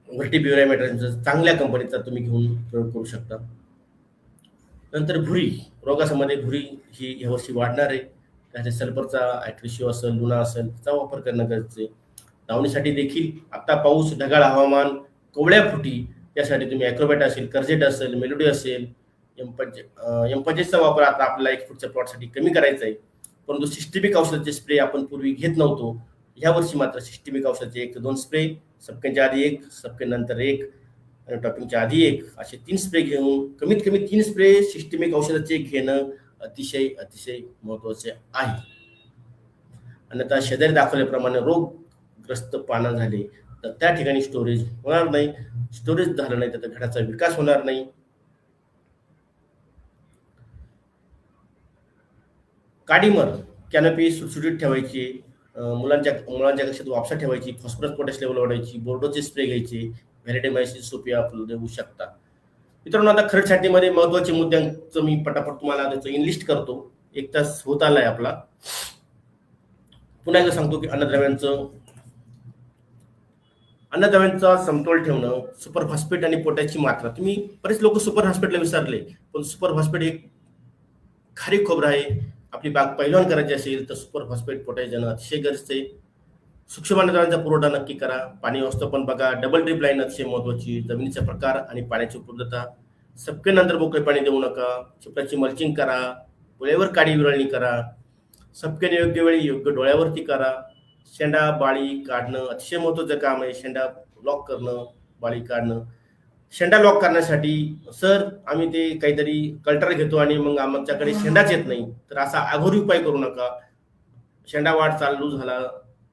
व्हर्टिब्युरामेट्रिनचा चांगल्या कंपनीचा तुम्ही घेऊन प्रयोग करू शकता. नंतर भुरी रोगासंबंधी भुरी ही यावर्षी वाढणार आहे. त्याच्या सल्फरचा ॲट्रिशिओ असेल, लुना असेल, त्याचा वापर करणं गरजेचं आहे. लावणीसाठी देखील आता पाऊस, ढगाळ हवामान, कोवळ्या फुटी यासाठी तुम्ही ॲक्रोबॅट असेल, कर्जेट असेल, मेलोडी असेल, M25चा वापर आता आपल्याला 1 फूटच्या प्लॉटसाठी कमी करायचा आहे. परंतु सिस्टमिक औषधाचे स्प्रे आपण पूर्वी घेत नव्हतो. ह्या वर्षी मात्र सिस्टमिक औषधाचे 1 ते 2 स्प्रे, सपकेच्या आधी 1, सपकेनंतर 1 आणि टॉपिंगच्या आधी 1 असे 3 स्प्रे घेऊन कमीत कमी 3 स्प्रे सिस्टमिक औषधाचे घेणं अतिशय महत्त्वाचे आहे. आणि आता शेजारी दाखवल्याप्रमाणे रोगग्रस्त पानं झाले तर त्या ठिकाणी स्टोरेज होणार नाही. स्टोरेज झालं नाही तर घराचा विकास होणार नाही. काडीमर कॅनपी सुटसुटीत ठेवायची, मुलांच्या मुलांच्या कक्षात वापसा ठेवायची, फॉस्फरस पोटॅश लेवल वाढवायची, बोर्डोचे स्प्रे घ्यायचे, व्हॅलिडेमायसिन सोपी आपल्याला देऊ शकता. मित्रांनो, आता खरड छाटणीमध्ये महत्वाचे मुद्द्यांचं मी पटापट तुम्हाला त्याचं इनलिस्ट करतो. 1 तास होत आलाय आपला. पुन्हा एकदा सांगतो की अन्नद्रव्यांचा समतोल ठेवणं, सुपर फॉस्फेट आणि पोटॅशची मात्रा. तुम्ही बरेच लोक सुपर फॉस्फेटला विसरले, पण सुपर फॉस्फेट हे खारीक खोबरं आहे. आपली बाग पैलवान करायची असेल तर सुपर फॉस्फेट पोटॅश देणं अतिशय गरजेचं आहे. सूक्ष्म अन्नद्रव्यांचा पुरवठा नक्की करा. पाणी व्यवस्थापन बघा. डबल ड्रिप लाईन अतिशय महत्वाची. जमिनीचा प्रकार आणि पाण्याची उपलब्धता. सपकेनंतर मोकळे पाणी देऊ नका. चिपटाची मल्चिंग करा. वेळेवर काडी विरळणी करा. सपकेने योग्य वेळी योग्य डोळ्यावरती करा. शेंडा बाळी काढणं अतिशय महत्वाचं काम आहे. शेंडा लॉक करणं, बाळी काढणं. शेंडा लॉक करण्यासाठी सर आम्ही ते काहीतरी कल्टर घेतो आणि मग आमच्याकडे शेंडाच येत नाही, तर असा अघोरी उपाय करू नका. शेंडा वाढ चालू झाला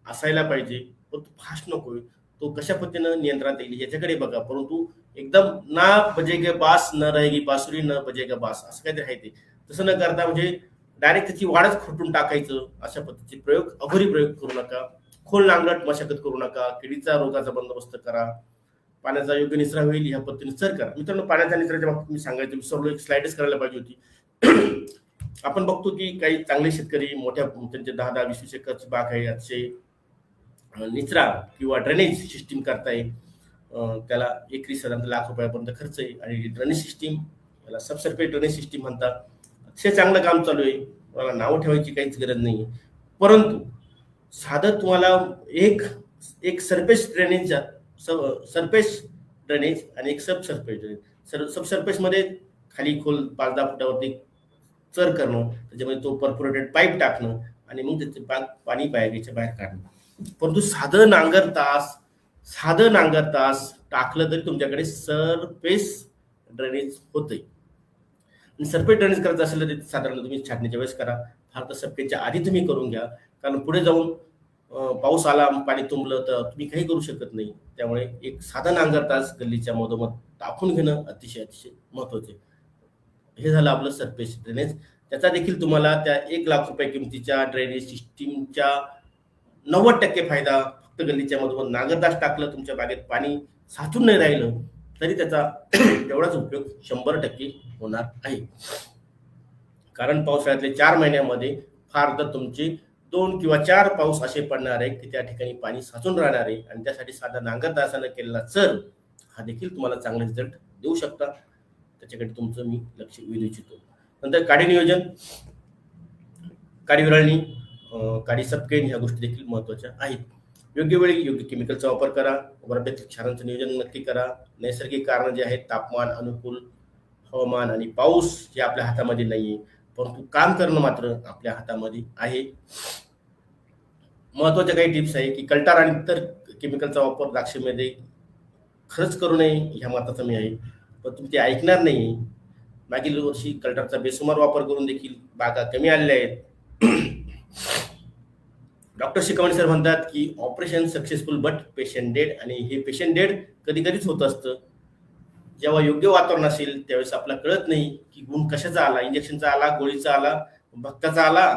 असायला पाहिजे, पण तो फास्ट नकोय. तो कशा पद्धतीनं नियंत्रणात येईल याच्याकडे बघा. परंतु एकदम ना बजेगा बास न रहेगी बासुरी न बजेगा बास असं काहीतरी आहे ते. तसं न करता म्हणजे डायरेक्ट त्याची वाढच खुटून टाकायचं अशा पद्धतीचे प्रयोग, अघोरी प्रयोग करू नका. खोल नांगरट मशागत करू नका. किडीचा रोगाचा बंदोबस्त करा. पाण्याचा योग्य निचरा होईल ह्या पद्धतीने सर करा. मित्रांनो, पाण्याच्या निचऱ्याच्या बाबतीत मी सांगायचं विसरलो, एक स्लाइडच करायला पाहिजे होती. आपण बघतो की काही चांगले शेतकरी मोठ्या त्यांचे 10-10, 20-20 एकरची बाग आहे, अतिशय निचरा किंवा ड्रेनेज सिस्टीम करताय. त्याला एकरी साधारण लाख रुपयापर्यंत खर्च आहे. आणि ड्रेनेज सिस्टीम, याला सबसर्फेस ड्रेनेज सिस्टीम म्हणतात. अतिशय चांगलं काम चालू आहे. मला नाव ठेवायची काहीच गरज नाही. परंतु साधं तुम्हाला एक सरफेस ड्रेनेजच्या सरफेस ड्रेनेज आणि एक सब सरफेस ड्रेनेज. सब सरफेस मध्ये खाली खोल 5-10 फुटावरती चर करणं, त्याच्यामध्ये तो परफोरेटेड पाईप टाकणं आणि मग त्याचे पाणी पायरीच्या बाहेर काढणं. परंतु साधं नांगरतास टाकलं तरी तुमच्याकडे सरफेस ड्रेनेज होते. आणि सरफेस ड्रेनेज करायचं असेल तर साधारण तुम्ही छाटणीच्या वेळेस करा. फार तर सरफेसच्या आधी तुम्ही करून घ्या, कारण पुढे जाऊन पाऊस आला, पाणी तुंबलं तर तुम्ही काही करू शकत नाही. त्यामुळे एक साधा नांगरतास गल्लीच्या मधोमध टाकून घेणं अतिशय महत्वाचे. हे झालं आपलं सरफेस ड्रेनेज. त्याचा देखील तुम्हाला त्या 1 लाख रुपये किमतीच्या ड्रेनेज सिस्टीमच्या 90% फायदा. फक्त गल्लीच्या मधोमध नांगरतास टाकलं, तुमच्या बागेत पाणी साचून नाही राहिलं तरी त्याचा तेवढाच उपयोग 100% होणार आहे. कारण पावसाळ्यातले 4 महिन्यामध्ये फार तर तुमचे 2 किंवा 4 पाऊस असे पडणार आहे की त्या ठिकाणी पाणी साचून राहणार आहे. आणि त्यासाठी साधा नांगरतासानं केलेला चर हा देखील तुम्हाला चांगले रिझल्ट देऊ शकता. त्याच्याकडे तुमचं मी लक्ष वेधू इच्छितो. नंतर काडी नियोजन, काडी विरळणी, काडी सपकेन ह्या गोष्टी देखील महत्वाच्या आहेत. योग्य वेळी योग्य केमिकलचा वापर करा. वरब्यातील क्षारांचं नियोजन नक्की करा. नैसर्गिक कारण जे आहेत, तापमान, अनुकूल हवामान आणि पाऊस हे आपल्या हातामध्ये नाहीये, परंतु काम करणं मात्र आपल्या हातामध्ये आहे. महत्वाच्या काही टिप्स आहे की कल्टार आणि इतर केमिकलचा वापर द्राक्षामध्ये खरंच करू नये ह्या मताचा मी आहे, पण तुम्ही ते ऐकणार नाही. मागील वर्षी कल्टारचा बेसुमार वापर करून देखील बागा कमी आलेल्या आहेत. डॉक्टर शिकवणे सर म्हणतात की operation successful but patient dead. आणि हे पेशंट डेड कधी कधीच होत असतं. जेव्हा योग्य वातावरण असेल त्यावेळेस आपल्याला कळत नाही की गुण कशाचा आला, इंजेक्शनचा आला, गोळीचा आला, भक्ताचा आला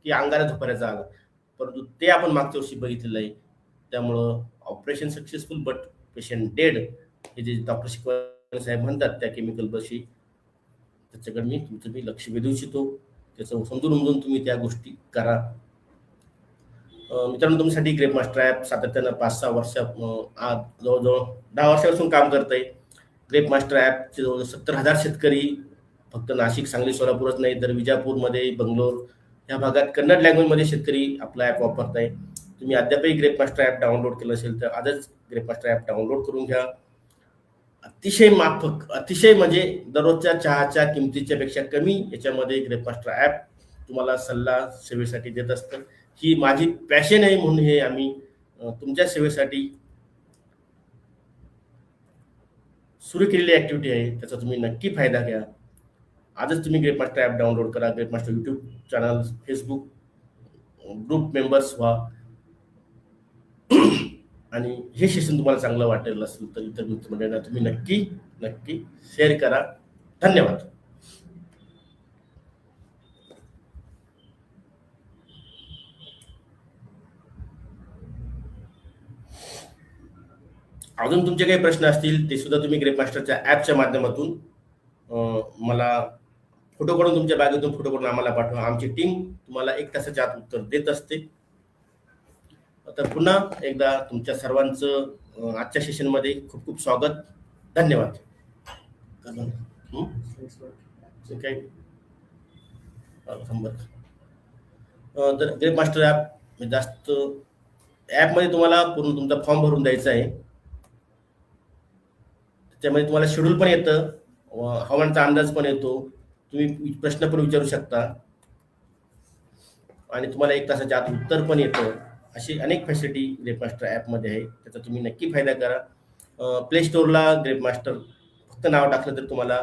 की अंगारा धुपाऱ्याचा आला. परंतु ते आपण मागच्या वर्षी बघितलेलं आहे. त्यामुळं operation successful but patient dead हे जे डॉक्टर शिकवणे साहेब म्हणतात त्या केमिकल बशी, त्याच्याकडे मी तुमचं लक्ष वेधू इच्छितो. त्याचं समजून उमजून तुम्ही त्या गोष्टी करा. मित्रांनो, तुमच्यासाठी ग्रेप मास्टर ॲप सातत्यानं 5-6 वर्षात जवळजवळ 10 वर्षापासून काम करत आहे. ग्रेप मास्टर ॲपचे जवळ 70,000 शेतकरी फक्त नाशिक, सांगली, सोलापूरच नाही तर विजापूरमध्ये, बंगलोर ह्या भागात कन्नड लँग्वेजमध्ये शेतकरी आपला ॲप वापरत आहे. तुम्ही अद्यापही ग्रेप मास्टर ॲप डाउनलोड केलं असेल तर आजच ग्रेप मास्टर ॲप डाउनलोड करून घ्या. अतिशय माफक, अतिशय म्हणजे दररोजच्या चहाच्या किमतीच्या पेक्षा कमी याच्यामध्ये ग्रेप मास्टर ॲप तुम्हाला सल्ला सेवेसाठी देत असतं. ही माझी पॅशन आहे म्हणून हे आम्ही तुमच्या सेवेसाठी सुरू केलेली ॲक्टिव्हिटी आहे. त्याचा तुम्ही नक्की फायदा घ्या. आजच तुम्ही ग्रेप मास्टर ॲप डाउनलोड करा. Grep master YouTube channel, Facebook group members व्हा. आणि हे सेशन तुम्हाला चांगलं वाटेल असेल तर इतर मित्रमंडळींना तुम्ही नक्की नक्की शेअर करा. धन्यवाद. अजून तुमचे काही प्रश्न असतील ते सुद्धा तुम्ही ग्रेप मास्टरच्या ॲपच्या माध्यमातून मला फोटो काढून, तुमच्या बॅगेतून फोटो काढून आम्हाला पाठवा. आमची टीम तुम्हाला 1 तासाच्या आत उत्तर देत असते. तर पुन्हा एकदा तुमच्या सर्वांचं आजच्या सेशनमध्ये खूप खूप स्वागत. धन्यवाद. काही तर ग्रेप मास्टर ॲप जास्त ॲपमध्ये तुम्हाला पूर्ण तुमचा फॉर्म भरून द्यायचा आहे. त्याच्यामध्ये तुम्हाला शेड्यूल पण येतं, हवामानाचा अंदाज पण येतो, तुम्ही प्रश्न पण विचारू शकता आणि तुम्हाला 1 तासाच्या आत उत्तर पण येतं. अशी अनेक फॅसिलिटी ग्रेप मास्टर ॲपमध्ये आहे. त्याचा तुम्ही नक्की फायदा करा. प्ले स्टोअरला ग्रेप मास्टर फक्त नाव टाकलं तर तुम्हाला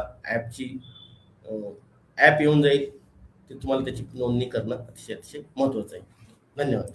ॲप येऊन जाईल. ते तुम्हाला त्याची नोंदणी करणं अतिशय महत्त्वाचं आहे. धन्यवाद.